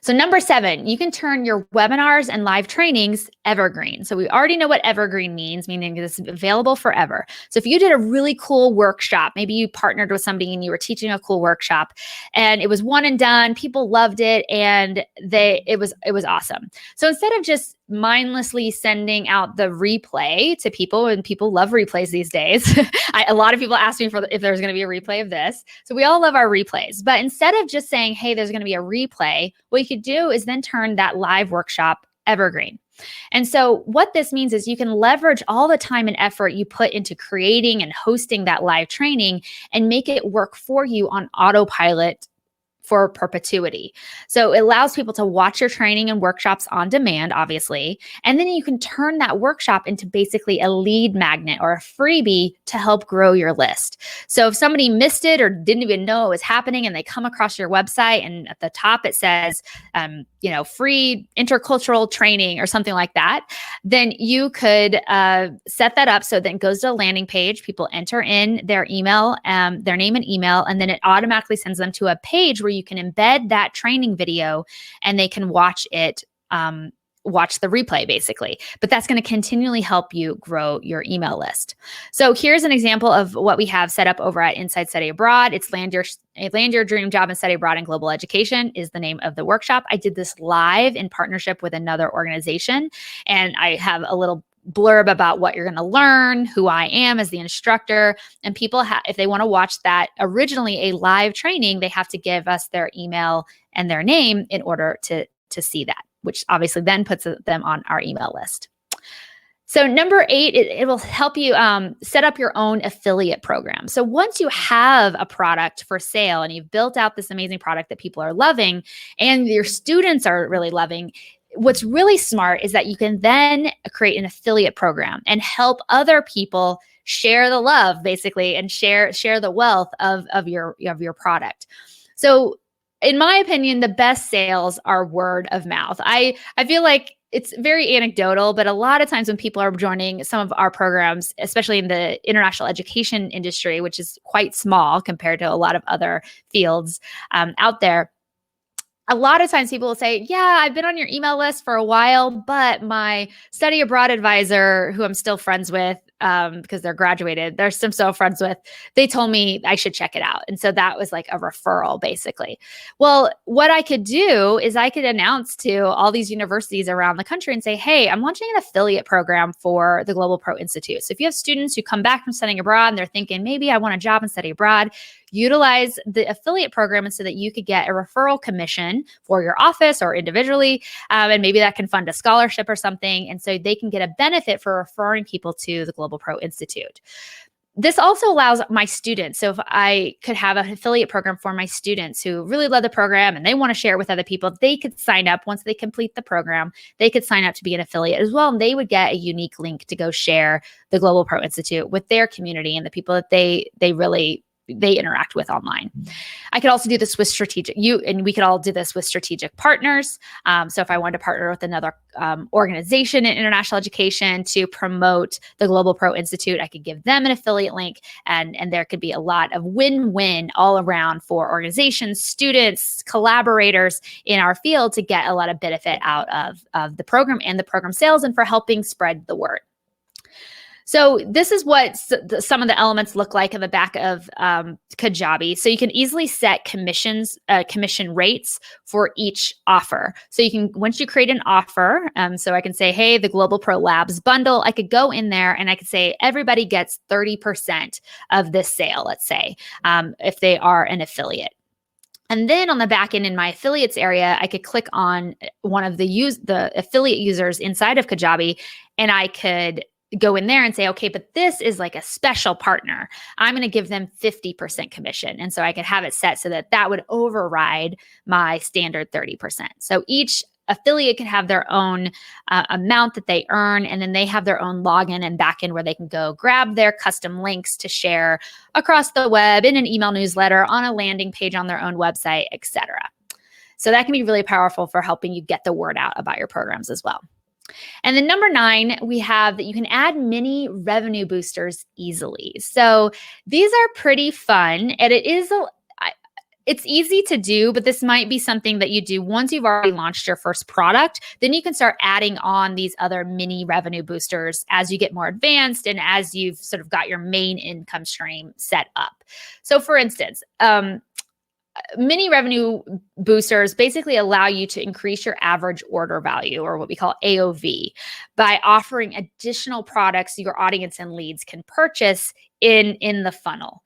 So number 7, you can turn your webinars and live trainings evergreen. So we already know what evergreen means, meaning it's available forever. So if you did a really cool workshop, maybe you partnered with somebody and you were teaching a cool workshop and it was one and done, people loved it, and it was awesome. So instead of just mindlessly sending out the replay to people, and people love replays these days. A lot of people ask me if there's going to be a replay of this. So we all love our replays, but instead of just saying, hey, there's going to be a replay, what you could do is then turn that live workshop evergreen. And so what this means is you can leverage all the time and effort you put into creating and hosting that live training and make it work for you on autopilot for perpetuity. So it allows people to watch your training and workshops on demand, obviously, and then you can turn that workshop into basically a lead magnet or a freebie to help grow your list. So if somebody missed it or didn't even know it was happening and they come across your website and at the top it says, free intercultural training or something like that, then you could set that up so then it goes to a landing page. People enter in their email, their name and email, and then it automatically sends them to a page where you can embed that training video and they can watch it, watch the replay basically. But that's going to continually help you grow your email list. So here's an example of what we have set up over at Inside Study Abroad. It's Land Your Dream Job and Study Abroad in Global Education is the name of the workshop. I did this live in partnership with another organization, and I have a little blurb about what you're going to learn, who I am as the instructor, and people if they want to watch that originally a live training, they have to give us their email and their name in order to see that, which obviously then puts them on our email list. So number 8, it will help you set up your own affiliate program. So once you have a product for sale and you've built out this amazing product that people are loving and your students are really loving, what's really smart is that you can then create an affiliate program and help other people share the love, basically, and share the wealth of your product. So in my opinion, the best sales are word of mouth. I feel like it's very anecdotal, but a lot of times when people are joining some of our programs, especially in the international education industry, which is quite small compared to a lot of other fields out there, a lot of times people will say, yeah, I've been on your email list for a while, but my study abroad advisor, who I'm still friends with, because they're graduated. There's some so friends with, they told me I should check it out. And so that was like a referral basically. Well, what I could do is I could announce to all these universities around the country and say, hey, I'm launching an affiliate program for the Global Pro Institute. So if you have students who come back from studying abroad and they're thinking, maybe I want a job and study abroad, utilize the affiliate program so that you could get a referral commission for your office or individually. And maybe that can fund a scholarship or something. And so they can get a benefit for referring people to the Global Pro Institute. This also allows my students. So if I could have an affiliate program for my students who really love the program and they want to share it with other people, they could sign up once they complete the program. They could sign up to be an affiliate as well. And they would get a unique link to go share the Global Pro Institute with their community and the people that they interact with online. I could also do this with we could all do this with strategic partners. So if I wanted to partner with another organization in international education to promote the Global Pro Institute, I could give them an affiliate link, and there could be a lot of win-win all around for organizations, students, collaborators in our field to get a lot of benefit out of the program and the program sales and for helping spread the word. So this is what some of the elements look like in the back of Kajabi. So you can easily set commission rates for each offer. So you can, once you create an offer, so I can say, hey, the Global Pro Labs bundle, I could go in there and I could say everybody gets 30% of this sale, let's say, if they are an affiliate. And then on the back end in my affiliates area, I could click on one of the affiliate users inside of Kajabi, and I could go in there and say, okay, but this is like a special partner. I'm going to give them 50% commission. And so I could have it set so that would override my standard 30%. So each affiliate can have their own amount that they earn, and then they have their own login and backend where they can go grab their custom links to share across the web, in an email newsletter, on a landing page on their own website, etc. So that can be really powerful for helping you get the word out about your programs as well. And then number 9, we have that you can add mini revenue boosters easily. So these are pretty fun, and it's easy to do, but this might be something that you do once you've already launched your first product. Then you can start adding on these other mini revenue boosters as you get more advanced and as you've sort of got your main income stream set up. So for instance, mini revenue boosters basically allow you to increase your average order value, or what we call AOV, by offering additional products your audience and leads can purchase in the funnel.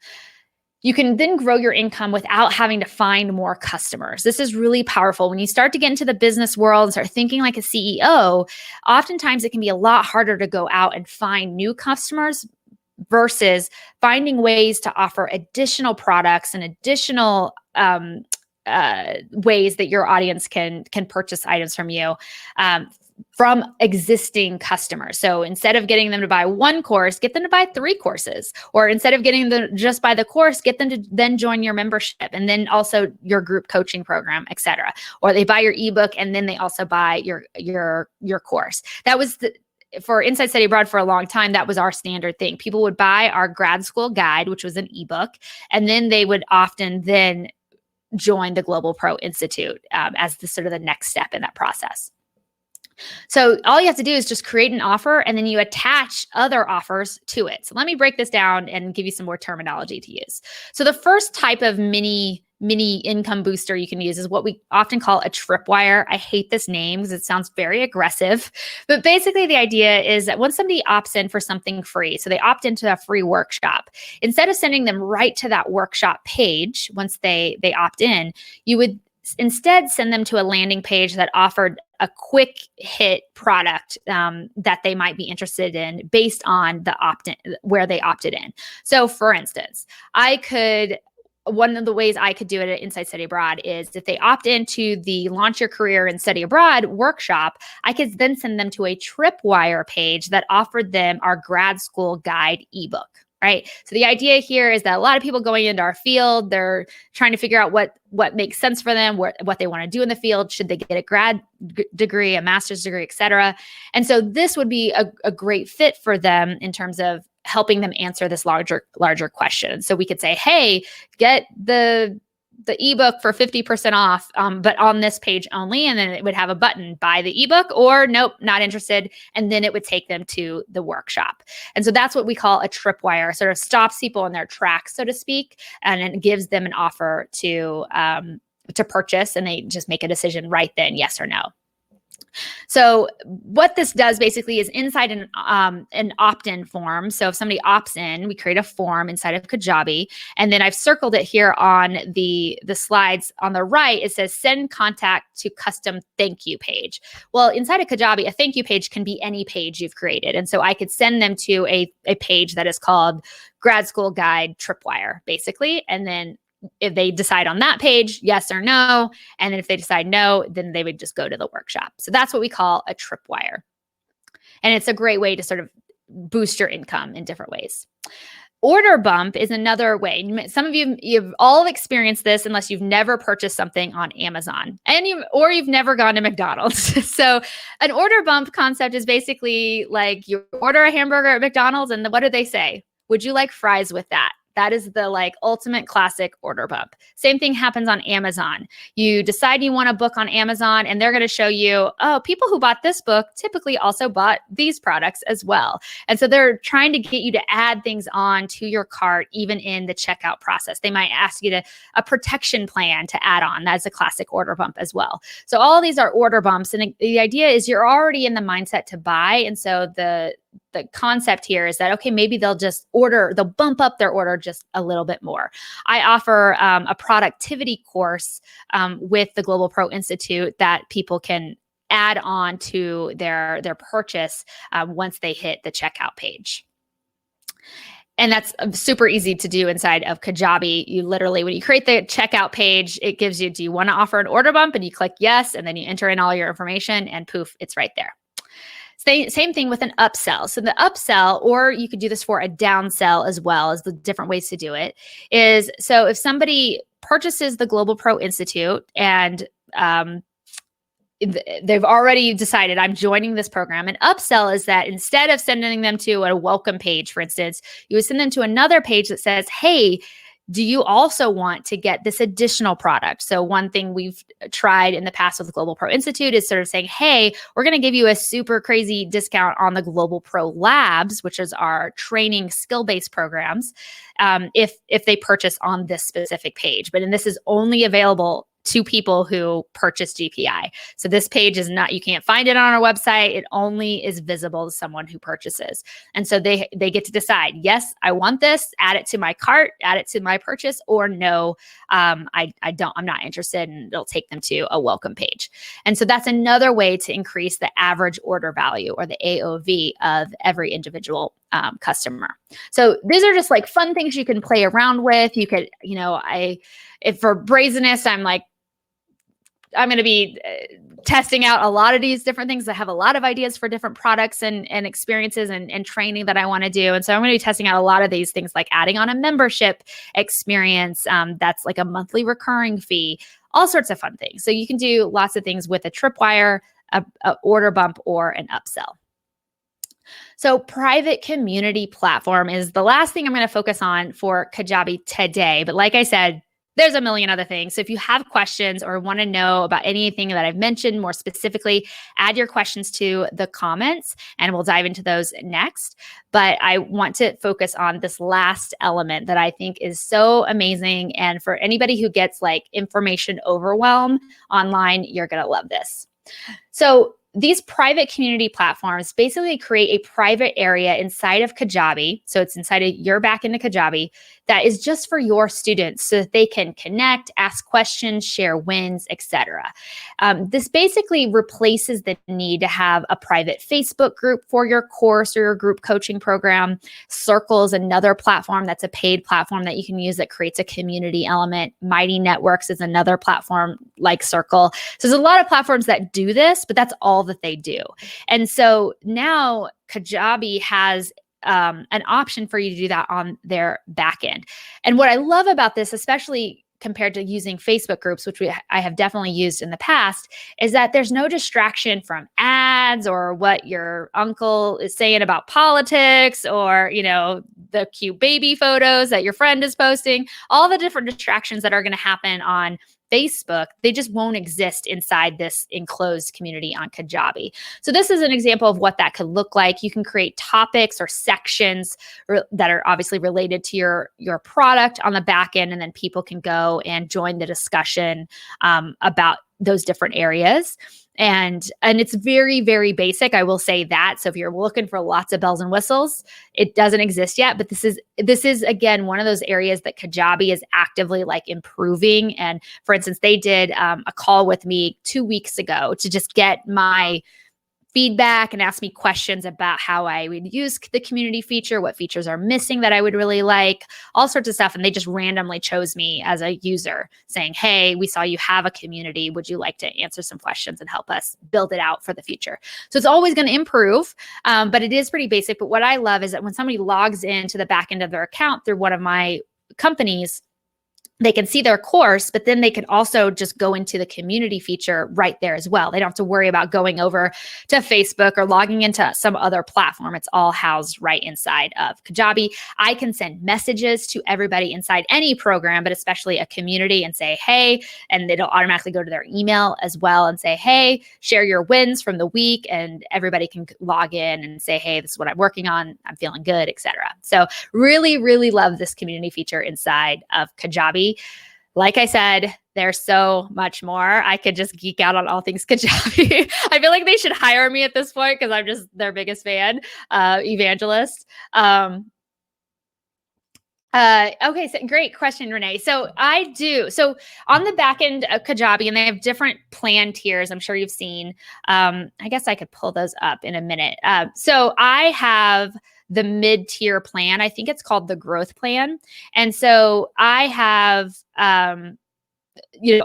You can then grow your income without having to find more customers. This is really powerful. When you start to get into the business world and start thinking like a CEO, oftentimes it can be a lot harder to go out and find new customers versus finding ways to offer additional products and additional ways that your audience can purchase items from you from existing customers. So instead of getting them to buy one course, get them to buy 3 courses. Or instead of getting them just buy the course, get them to then join your membership and then also your group coaching program, etc. Or they buy your ebook and then they also buy your course. That was for Inside Study Abroad for a long time, that was our standard thing. People would buy our grad school guide, which was an ebook, and then they would often then join the Global Pro Institute as the sort of the next step in that process. So all you have to do is just create an offer, and then you attach other offers to it. So let me break this down and give you some more terminology to use. So the first type of mini income booster you can use is what we often call a tripwire. I hate this name because it sounds very aggressive, but basically the idea is that once somebody opts in for something free, so they opt into a free workshop, instead of sending them right to that workshop page, once they opt in, you would instead send them to a landing page that offered a quick hit product that they might be interested in based on the opt-in, where they opted in. So for instance, one of the ways I could do it at Inside Study Abroad is if they opt into the Launch Your Career in Study Abroad workshop, I could then send them to a tripwire page that offered them our grad school guide ebook. Right. So the idea here is that a lot of people going into our field, they're trying to figure out what makes sense for them, what they want to do in the field. Should they get a grad degree, a master's degree, et cetera? And so this would be a great fit for them in terms of helping them answer this larger question. So we could say, hey, get the the ebook for 50% off, but on this page only. And then it would have a button, buy the ebook, or nope, not interested. And then it would take them to the workshop. And so that's what we call a tripwire, sort of stops people in their tracks, so to speak, and it gives them an offer to purchase, and they just make a decision right then, yes or no. So what this does basically is inside an opt-in form. So if somebody opts in, we create a form inside of Kajabi. And then I've circled it here on the slides on the right. It says send contact to custom thank you page. Well, inside of Kajabi, a thank you page can be any page you've created. And so I could send them to a page that is called Grad School Guide Tripwire, basically. And then if they decide on that page, yes or no, and then if they decide no, then they would just go to the workshop. So that's what we call a tripwire. And it's a great way to sort of boost your income in different ways. Order bump is another way. Some of you've all experienced this unless you've never purchased something on Amazon or you've never gone to McDonald's. So an order bump concept is basically like you order a hamburger at McDonald's and what do they say? Would you like fries with that? That is the ultimate classic order bump. Same thing happens on Amazon. You decide you want a book on Amazon and they're going to show you, oh, people who bought this book typically also bought these products as well. And so they're trying to get you to add things on to your cart, even in the checkout process. They might ask you a protection plan to add on. That's a classic order bump as well. So all of these are order bumps. And the idea is you're already in the mindset to buy. And so the concept here is that, okay, maybe they'll bump up their order just a little bit more. I offer a productivity course with the Global Pro Institute that people can add on to their purchase once they hit the checkout page. And that's super easy to do inside of Kajabi. You literally, when you create the checkout page, it gives you, do you want to offer an order bump? And you click yes, and then you enter in all your information and poof, it's right there. Same thing with an upsell. So the upsell, or you could do this for a downsell as well, as the different ways to do it, is so if somebody purchases the Global Pro Institute and they've already decided I'm joining this program, an upsell is that instead of sending them to a welcome page, for instance, you would send them to another page that says, hey, do you also want to get this additional product? So one thing we've tried in the past with the Global Pro Institute is sort of saying, hey, we're going to give you a super crazy discount on the Global Pro Labs, which is our training skill-based programs, if they purchase on this specific page. And this is only available to people who purchase GPI. So this page is not, you can't find it on our website. It only is visible to someone who purchases. And so they get to decide, yes, I want this, add it to my cart, add it to my purchase, or no, I'm not interested, and it'll take them to a welcome page. And so that's another way to increase the average order value, or the AOV, of every individual customer. So these are just fun things you can play around with. You could, if for brazenness, I'm going to be testing out a lot of these different things. I have a lot of ideas for different products and experiences and training that I want to do. And so I'm going to be testing out a lot of these things, like adding on a membership experience that's like a monthly recurring fee, all sorts of fun things. So you can do lots of things with a tripwire, a order bump, or an upsell. So private community platform is the last thing I'm going to focus on for Kajabi today. But like I said, there's a million other things. So if you have questions or want to know about anything that I've mentioned more specifically, add your questions to the comments and we'll dive into those next. But I want to focus on this last element that I think is so amazing. And for anybody who gets information overwhelm online, you're going to love this. So these private community platforms basically create a private area inside of Kajabi. So it's inside of your backend of Kajabi that is just for your students so that they can connect, ask questions, share wins, etc. This basically replaces the need to have a private Facebook group for your course or your group coaching program. Circle is another platform that's a paid platform that you can use that creates a community element. Mighty Networks is another platform like Circle. So there's a lot of platforms that do this, but that's all that they do. And so now Kajabi has an option for you to do that on their back end. And what I love about this, especially compared to using Facebook groups, which I have definitely used in the past, is that there's no distraction from ads or what your uncle is saying about politics or, the cute baby photos that your friend is posting, all the different distractions that are going to happen on Facebook, they just won't exist inside this enclosed community on Kajabi. So this is an example of what that could look like. You can create topics or sections that are obviously related to your product on the back end, and then people can go and join the discussion about those different areas. And it's very, very basic. I will say that. So if you're looking for lots of bells and whistles, it doesn't exist yet. But this is again one of those areas that Kajabi is actively improving. And for instance, they did a call with me 2 weeks ago to just get my feedback and ask me questions about how I would use the community feature, what features are missing that I would really like, all sorts of stuff. And they just randomly chose me as a user saying, hey, we saw you have a community. Would you like to answer some questions and help us build it out for the future? So it's always going to improve, but it is pretty basic. But what I love is that when somebody logs into the back end of their account through one of my companies, they can see their course, but then they can also just go into the community feature right there as well. They don't have to worry about going over to Facebook or logging into some other platform. It's all housed right inside of Kajabi. I can send messages to everybody inside any program, but especially a community, and say, hey, and it'll automatically go to their email as well and say, hey, share your wins from the week. And everybody can log in and say, hey, this is what I'm working on. I'm feeling good, etc. So really, really love this community feature inside of Kajabi. Like I said, there's so much more. I could just geek out on all things Kajabi. I feel like they should hire me at this point because I'm just their biggest fan, evangelist. Okay, so great question, Renee. So on the back end of Kajabi, and they have different plan tiers, I'm sure you've seen. I guess I could pull those up in a minute. So I have the mid-tier plan. I think it's called the growth plan. And so I have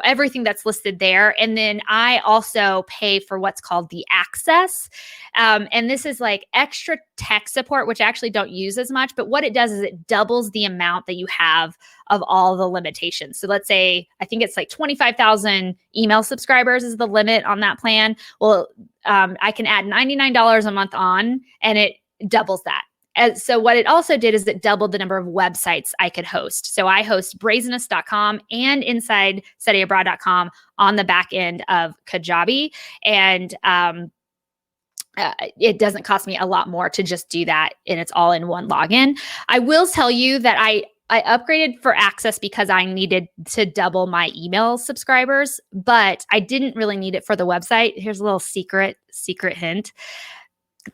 everything that's listed there. And then I also pay for what's called the access. And this is like extra tech support, which I actually don't use as much. But what it does is it doubles the amount that you have of all the limitations. So let's say, I think it's like 25,000 email subscribers is the limit on that plan. Well, I can add $99 a month on, and it doubles that. So what it also did is it doubled the number of websites I could host. So I host brazenness.com and inside studyabroad.com on the back end of Kajabi. And it doesn't cost me a lot more to just do that. And it's all in one login. I will tell you that I upgraded for access because I needed to double my email subscribers, but I didn't really need it for the website. Here's a little secret hint.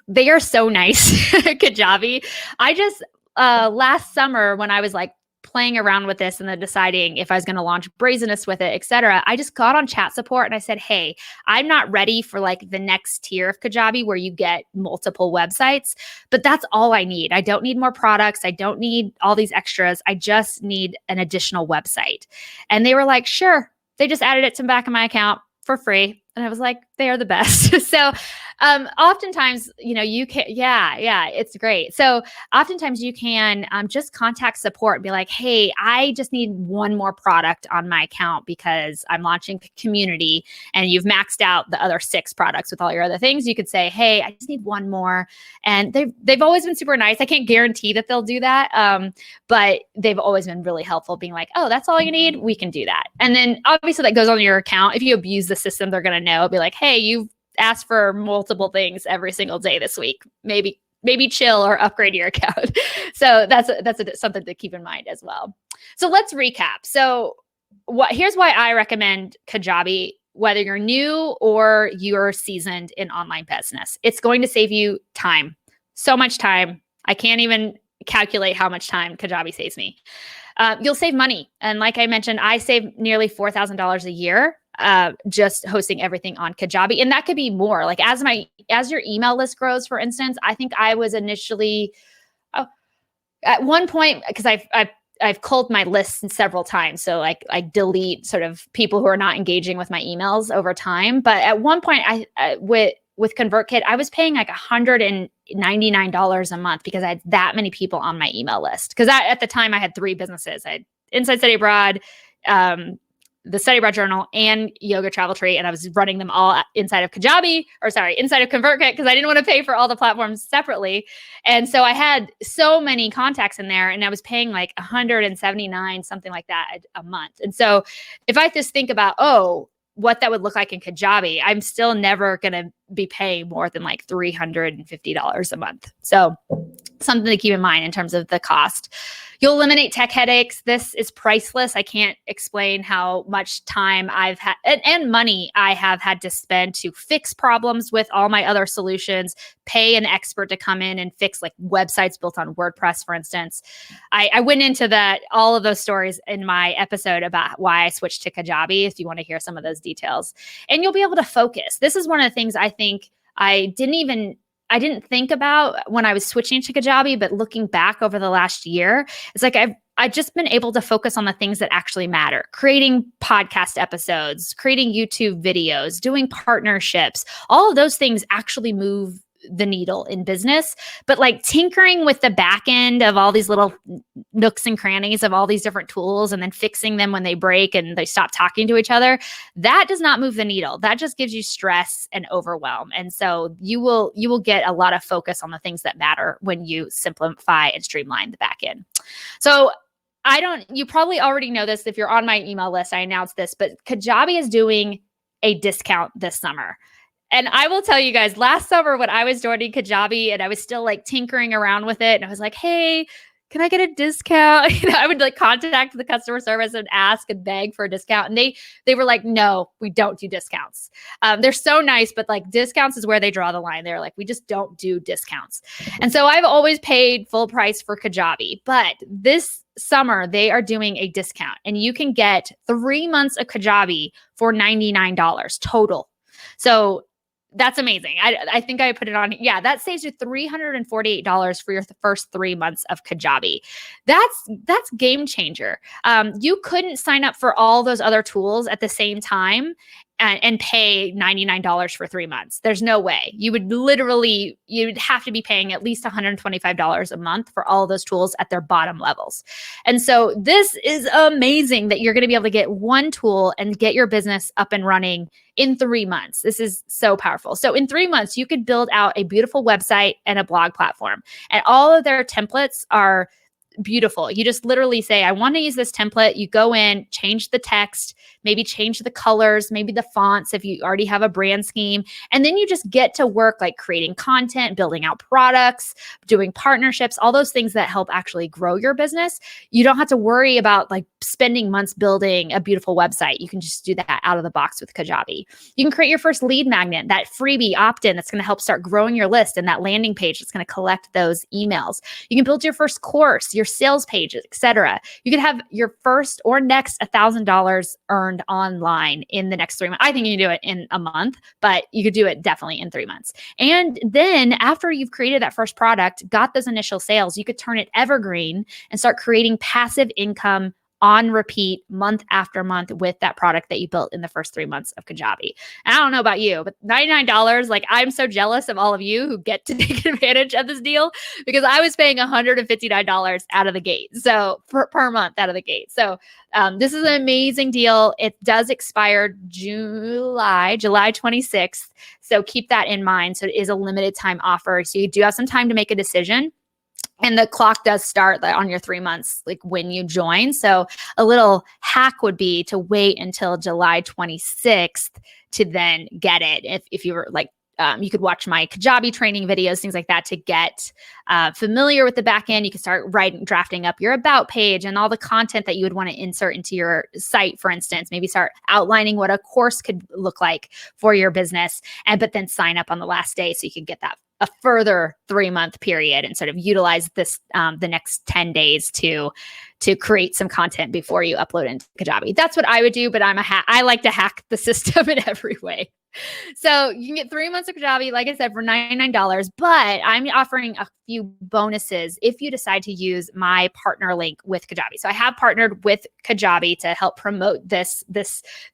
They are so nice, Kajabi. I just, last summer when I was playing around with this and then deciding if I was going to launch Brazenness with it, et cetera, I just got on chat support and I said, hey, I'm not ready for the next tier of Kajabi where you get multiple websites, but that's all I need. I don't need more products. I don't need all these extras. I just need an additional website. And they were like, sure. They just added it to the back of my account for free. And I was like, they are the best. So oftentimes, you can, it's great. So oftentimes you can just contact support and be like, hey, I just need one more product on my account because I'm launching community and you've maxed out the other 6 products with all your other things. You could say, hey, I just need one more. And they've always been super nice. I can't guarantee that they'll do that. But they've always been really helpful being like, oh, that's all you need. We can do that. And then obviously that goes on your account. If you abuse the system, they're going to know, be like, hey, you've asked for multiple things every single day this week. Maybe chill or upgrade your account. So that's something to keep in mind as well. So let's recap. So here's why I recommend Kajabi, whether you're new or you're seasoned in online business. It's going to save you time, so much time. I can't even calculate how much time Kajabi saves me. You'll save money. And like I mentioned, I save nearly $4,000 a year just hosting everything on Kajabi. And that could be more. As your email list grows, for instance, I think I was initially at one point, because I've culled my lists several times. So I delete sort of people who are not engaging with my emails over time. But at one point with ConvertKit, I was paying $199 a month because I had that many people on my email list. Because at the time I had 3 businesses. I had Inside Study Abroad, the Study Abroad Journal and Yoga Travel Tree. And I was running them all inside of Kajabi, inside of ConvertKit, because I didn't want to pay for all the platforms separately. And so I had so many contacts in there, and I was paying like $179, something like that a month. And so if I just think about, what that would look like in Kajabi, I'm still never going to be paying more than like $350 a month. So something to keep in mind in terms of the cost. You'll eliminate tech headaches. This is priceless. I can't explain how much time I've had and money I have had to spend to fix problems with all my other solutions, pay an expert to come in and fix like websites built on WordPress, for instance. I went into all of those stories in my episode about why I switched to Kajabi, if you want to hear some of those details. And you'll be able to focus. This is one of the things I think I didn't think about when I was switching to Kajabi, but looking back over the last year, it's like I've just been able to focus on the things that actually matter. Creating podcast episodes, creating YouTube videos, doing partnerships, all of those things actually move the needle in business. But like tinkering with the back end of all these little nooks and crannies of all these different tools and then fixing them when they break and they stop talking to each other, that does not move the needle. That just gives you stress and overwhelm. And so you will get a lot of focus on the things that matter when you simplify and streamline the back end. So you probably already know this. If you're on my email list, I announced this, but Kajabi is doing a discount this summer. And I will tell you guys, last summer when I was joining Kajabi and I was still like tinkering around with it, and I was like, hey, can I get a discount? I would like contact the customer service and ask and beg for a discount. And they were like, no, we don't do discounts. They're so nice, but like discounts is where they draw the line. They're like, we just don't do discounts. And so I've always paid full price for Kajabi, but this summer they are doing a discount and you can get 3 months of Kajabi for $99 total. So that's amazing. I think I put it on. Yeah, that saves you $348 for your first 3 months of Kajabi. That's game changer. You couldn't sign up for all those other tools at the same time and pay $99 for 3 months. There's no way. You'd have to be paying at least $125 a month for all of those tools at their bottom levels. And so this is amazing that you're going to be able to get one tool and get your business up and running in 3 months. This is so powerful. So in 3 months, you could build out a beautiful website and a blog platform. And all of their templates are beautiful. You just literally say, I want to use this template. You go in, change the text, maybe change the colors, maybe the fonts if you already have a brand scheme. And then you just get to work like creating content, building out products, doing partnerships, all those things that help actually grow your business. You don't have to worry about like spending months building a beautiful website. You can just do that out of the box with Kajabi. You can create your first lead magnet, that freebie opt-in that's going to help start growing your list, and that landing page that's going to collect those emails. You can build your first course, your sales pages, etc. You could have your first or next $1,000 earned online in the next 3 months. I think you can do it in a month, but you could do it definitely in 3 months. And then after you've created that first product, got those initial sales, you could turn it evergreen and start creating passive income on repeat month after month with that product that you built in the first 3 months of Kajabi. And I don't know about you, but $99, like I'm so jealous of all of you who get to take advantage of this deal, because I was paying $159 out of the gate. So per month out of the gate. So this is an amazing deal. It does expire July 26th. So keep that in mind. So it is a limited time offer. So you do have some time to make a decision. And the clock does start on your 3 months, like when you join. So a little hack would be to wait until July 26th to then get it. If you were like, you could watch my Kajabi training videos, things like that, to get familiar with the back end. You can start drafting up your about page and all the content that you would want to insert into your site, for instance. Maybe start outlining what a course could look like for your business, but then sign up on the last day so you can get that a further 3 month period and sort of utilize this the next 10 days to create some content before you upload into Kajabi. That's what I would do, but I like to hack the system in every way. So you can get 3 months of Kajabi, like I said, for $99, but I'm offering a few bonuses if you decide to use my partner link with Kajabi. So I have partnered with Kajabi to help promote this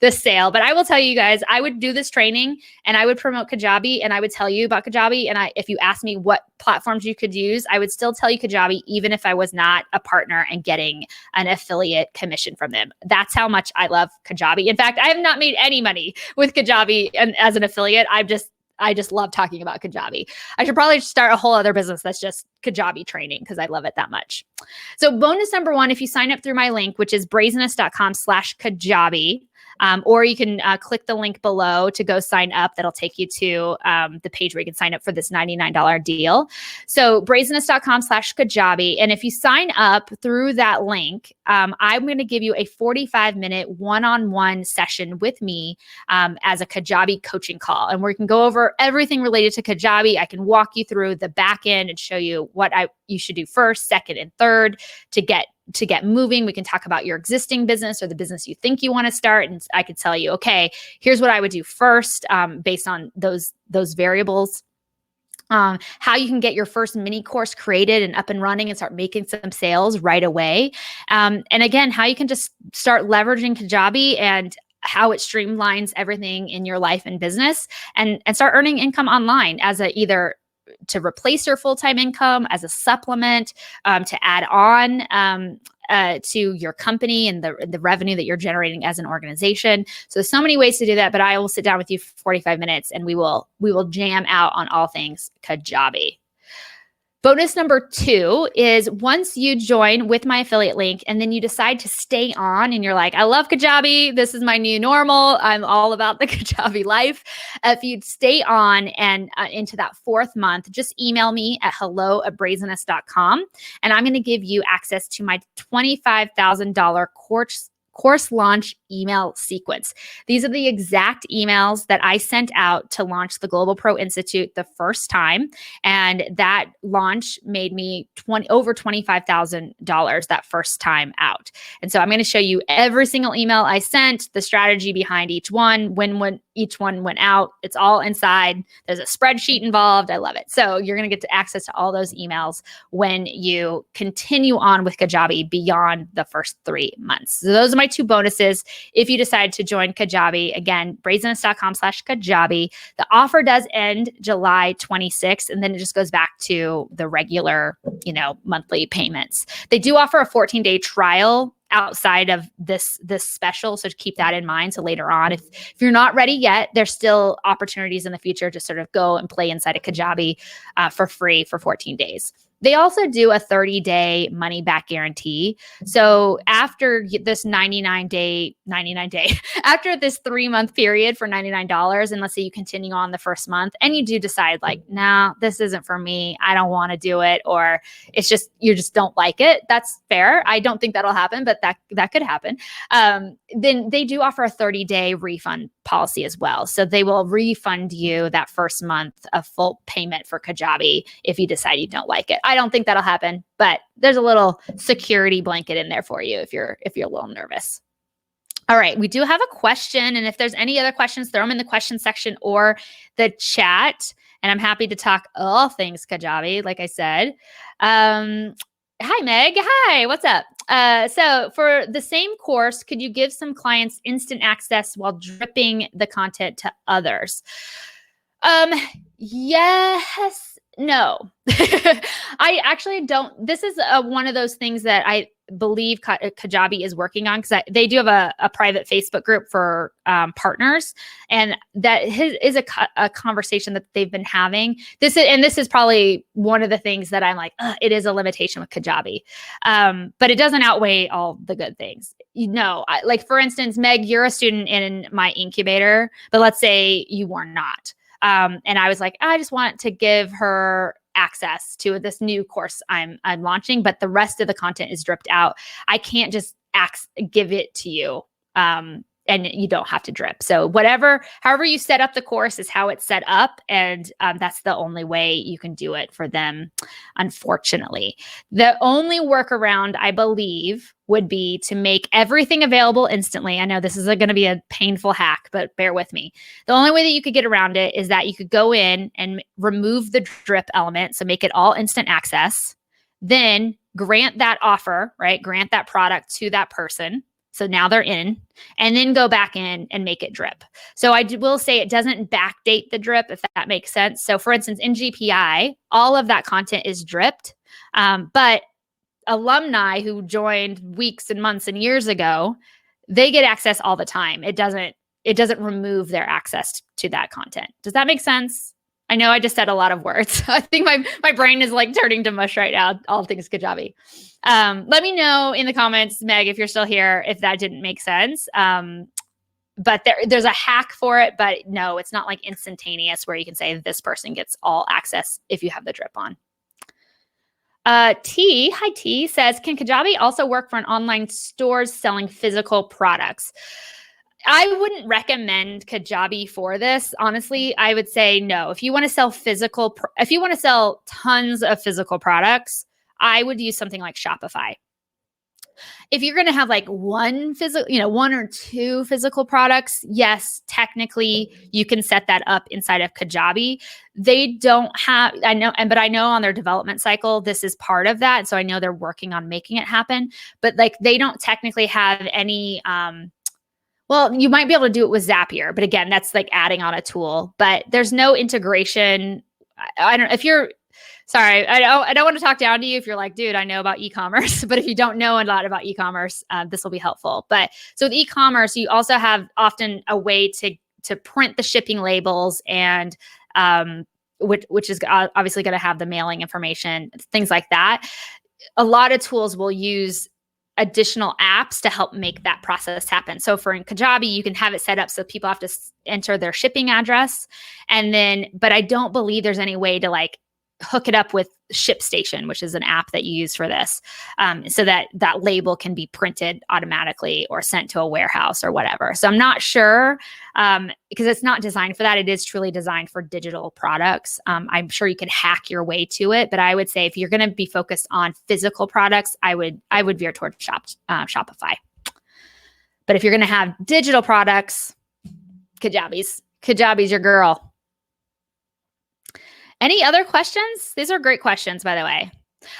sale, but I will tell you guys, I would do this training and I would promote Kajabi and I would tell you about Kajabi. And if you ask me what platforms you could use, I would still tell you Kajabi, even if I was not a partner and getting getting an affiliate commission from them. That's how much I love Kajabi. In fact, I have not made any money with Kajabi and as an affiliate. I just love talking about Kajabi. I should probably start a whole other business that's just Kajabi training because I love it that much. So bonus number one, if you sign up through my link, which is brazenest.com/Kajabi, or you can click the link below to go sign up. That'll take you to the page where you can sign up for this $99 deal. So brazenest.com/Kajabi. And if you sign up through that link, I'm going to give you a 45-minute one-on-one session with me as a Kajabi coaching call. And we can go over everything related to Kajabi. I can walk you through the back end and show you what you should do first, second, and third to get moving. We can talk about your existing business or the business you think you want to start. And I could tell you, okay, here's what I would do first based on those variables. How you can get your first mini course created and up and running and start making some sales right away. And again, how you can just start leveraging Kajabi and how it streamlines everything in your life and business and start earning income online as either to replace your full-time income, as a supplement, to add on to your company and the revenue that you're generating as an organization. So there's so many ways to do that, but I will sit down with you for 45 minutes and we will jam out on all things Kajabi. Bonus number two is once you join with my affiliate link and then you decide to stay on and you're like, I love Kajabi. This is my new normal. I'm all about the Kajabi life. If you'd stay on and into that fourth month, just email me at hello@brazenest.com and I'm going to give you access to my $25,000 course launch email sequence. These are the exact emails that I sent out to launch the Global Pro Institute the first time. And that launch made me over $25,000 that first time out. And so I'm going to show you every single email I sent, the strategy behind each one, when each one went out. It's all inside. There's a spreadsheet involved. I love it. So you're going to get access to all those emails when you continue on with Kajabi beyond the first 3 months. So those are my two bonuses. If you decide to join Kajabi, again, brazenest.com/Kajabi. The offer does end July 26th, and then it just goes back to the regular, monthly payments. They do offer a 14-day trial outside of this special, so to keep that in mind. So later on, if you're not ready yet, there's still opportunities in the future to sort of go and play inside of Kajabi for free for 14 days. They also do a 30-day money back guarantee. So after this 99 day, after this 3-month period for $99, and let's say you continue on the first month and you do decide like, nah, this isn't for me. I don't want to do it. Or it's just, you just don't like it. That's fair. I don't think that'll happen, but that could happen. Then they do offer a 30-day refund policy as well. So they will refund you that first month of full payment for Kajabi if you decide you don't like it. I don't think that'll happen, but there's a little security blanket in there for you if you're a little nervous. All right, we do have a question, and if there's any other questions, throw them in the question section or the chat, and I'm happy to talk all things Kajabi, like I said. Hi, Meg. Hi, what's up? So for the same course, could you give some clients instant access while dripping the content to others? Yes, no. I actually don't. This is one of those things that I believe Kajabi is working on, because they do have a private Facebook group for partners, and that is a conversation that they've been having. This is probably one of the things that I'm like, it is a limitation with Kajabi, but it doesn't outweigh all the good things. Like for instance, Meg, you're a student in my incubator, but let's say you were not. And I was like, I just want to give her access to this new course I'm launching, but the rest of the content is dripped out. I can't just give it to you. And you don't have to drip. So however you set up the course is how it's set up. And that's the only way you can do it for them, unfortunately. The only workaround, I believe, would be to make everything available instantly. I know this is going to be a painful hack, but bear with me. The only way that you could get around it is that you could go in and remove the drip element. So make it all instant access, then grant that offer, right? Grant that product to that person. So now they're in, and then go back in and make it drip. So I will say it doesn't backdate the drip, if that makes sense. So for instance, in GPI, all of that content is dripped, but alumni who joined weeks and months and years ago, they get access all the time. It doesn't remove their access to that content. Does that make sense? I know I just said a lot of words. I think my brain is like turning to mush right now, all things Kajabi. Let me know in the comments, Meg, if you're still here, if that didn't make sense. But there's a hack for it, but no, it's not like instantaneous where you can say this person gets all access if you have the drip on. T says, can Kajabi also work for an online stores selling physical products? I wouldn't recommend Kajabi for this. Honestly, I would say no. If you want to sell if you want to sell tons of physical products, I would use something like Shopify. If you're going to have like one or two physical products, yes, technically you can set that up inside of Kajabi. They don't have, but I know on their development cycle, this is part of that. So I know they're working on making it happen, but like they don't technically have any, well, you might be able to do it with Zapier, but again, that's like adding on a tool, but there's no integration. I don't want to talk down to you if you're like, dude, I know about e-commerce, but if you don't know a lot about e-commerce, this will be helpful. But so with e-commerce, you also have often a way to print the shipping labels and which is obviously going to have the mailing information, things like that. A lot of tools will use additional apps to help make that process happen. So for in Kajabi, you can have it set up so people have to enter their shipping address. But I don't believe there's any way to like hook it up with ShipStation, which is an app that you use for this, so that label can be printed automatically or sent to a warehouse or whatever. So I'm not sure because it's not designed for that. It is truly designed for digital products. I'm sure you could hack your way to it, but I would say if you're going to be focused on physical products, I would veer towards Shopify. But if you're going to have digital products, Kajabi's your girl. Any other questions? These are great questions, by the way.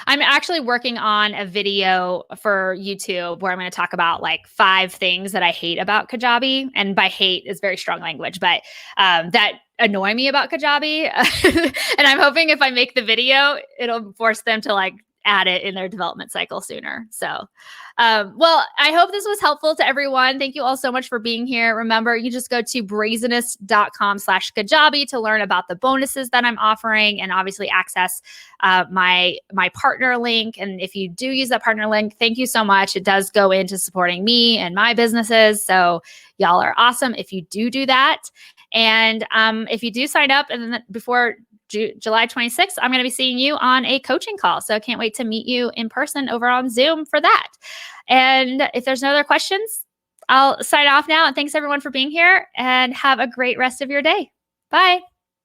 I'm actually working on a video for YouTube where I'm going to talk about like 5 things that I hate about Kajabi. And by hate is very strong language, but that annoy me about Kajabi. And I'm hoping if I make the video, it'll force them to like add it in their development cycle sooner. So, well, I hope this was helpful to everyone. Thank you all so much for being here. Remember, you just go to brazenest.com/Kajabi to learn about the bonuses that I'm offering and obviously access my partner link. And if you do use that partner link, thank you so much. It does go into supporting me and my businesses. So y'all are awesome if you do that. And if you do sign up and then before July 26th, I'm going to be seeing you on a coaching call. So I can't wait to meet you in person over on Zoom for that. And if there's no other questions, I'll sign off now. And thanks everyone for being here and have a great rest of your day. Bye.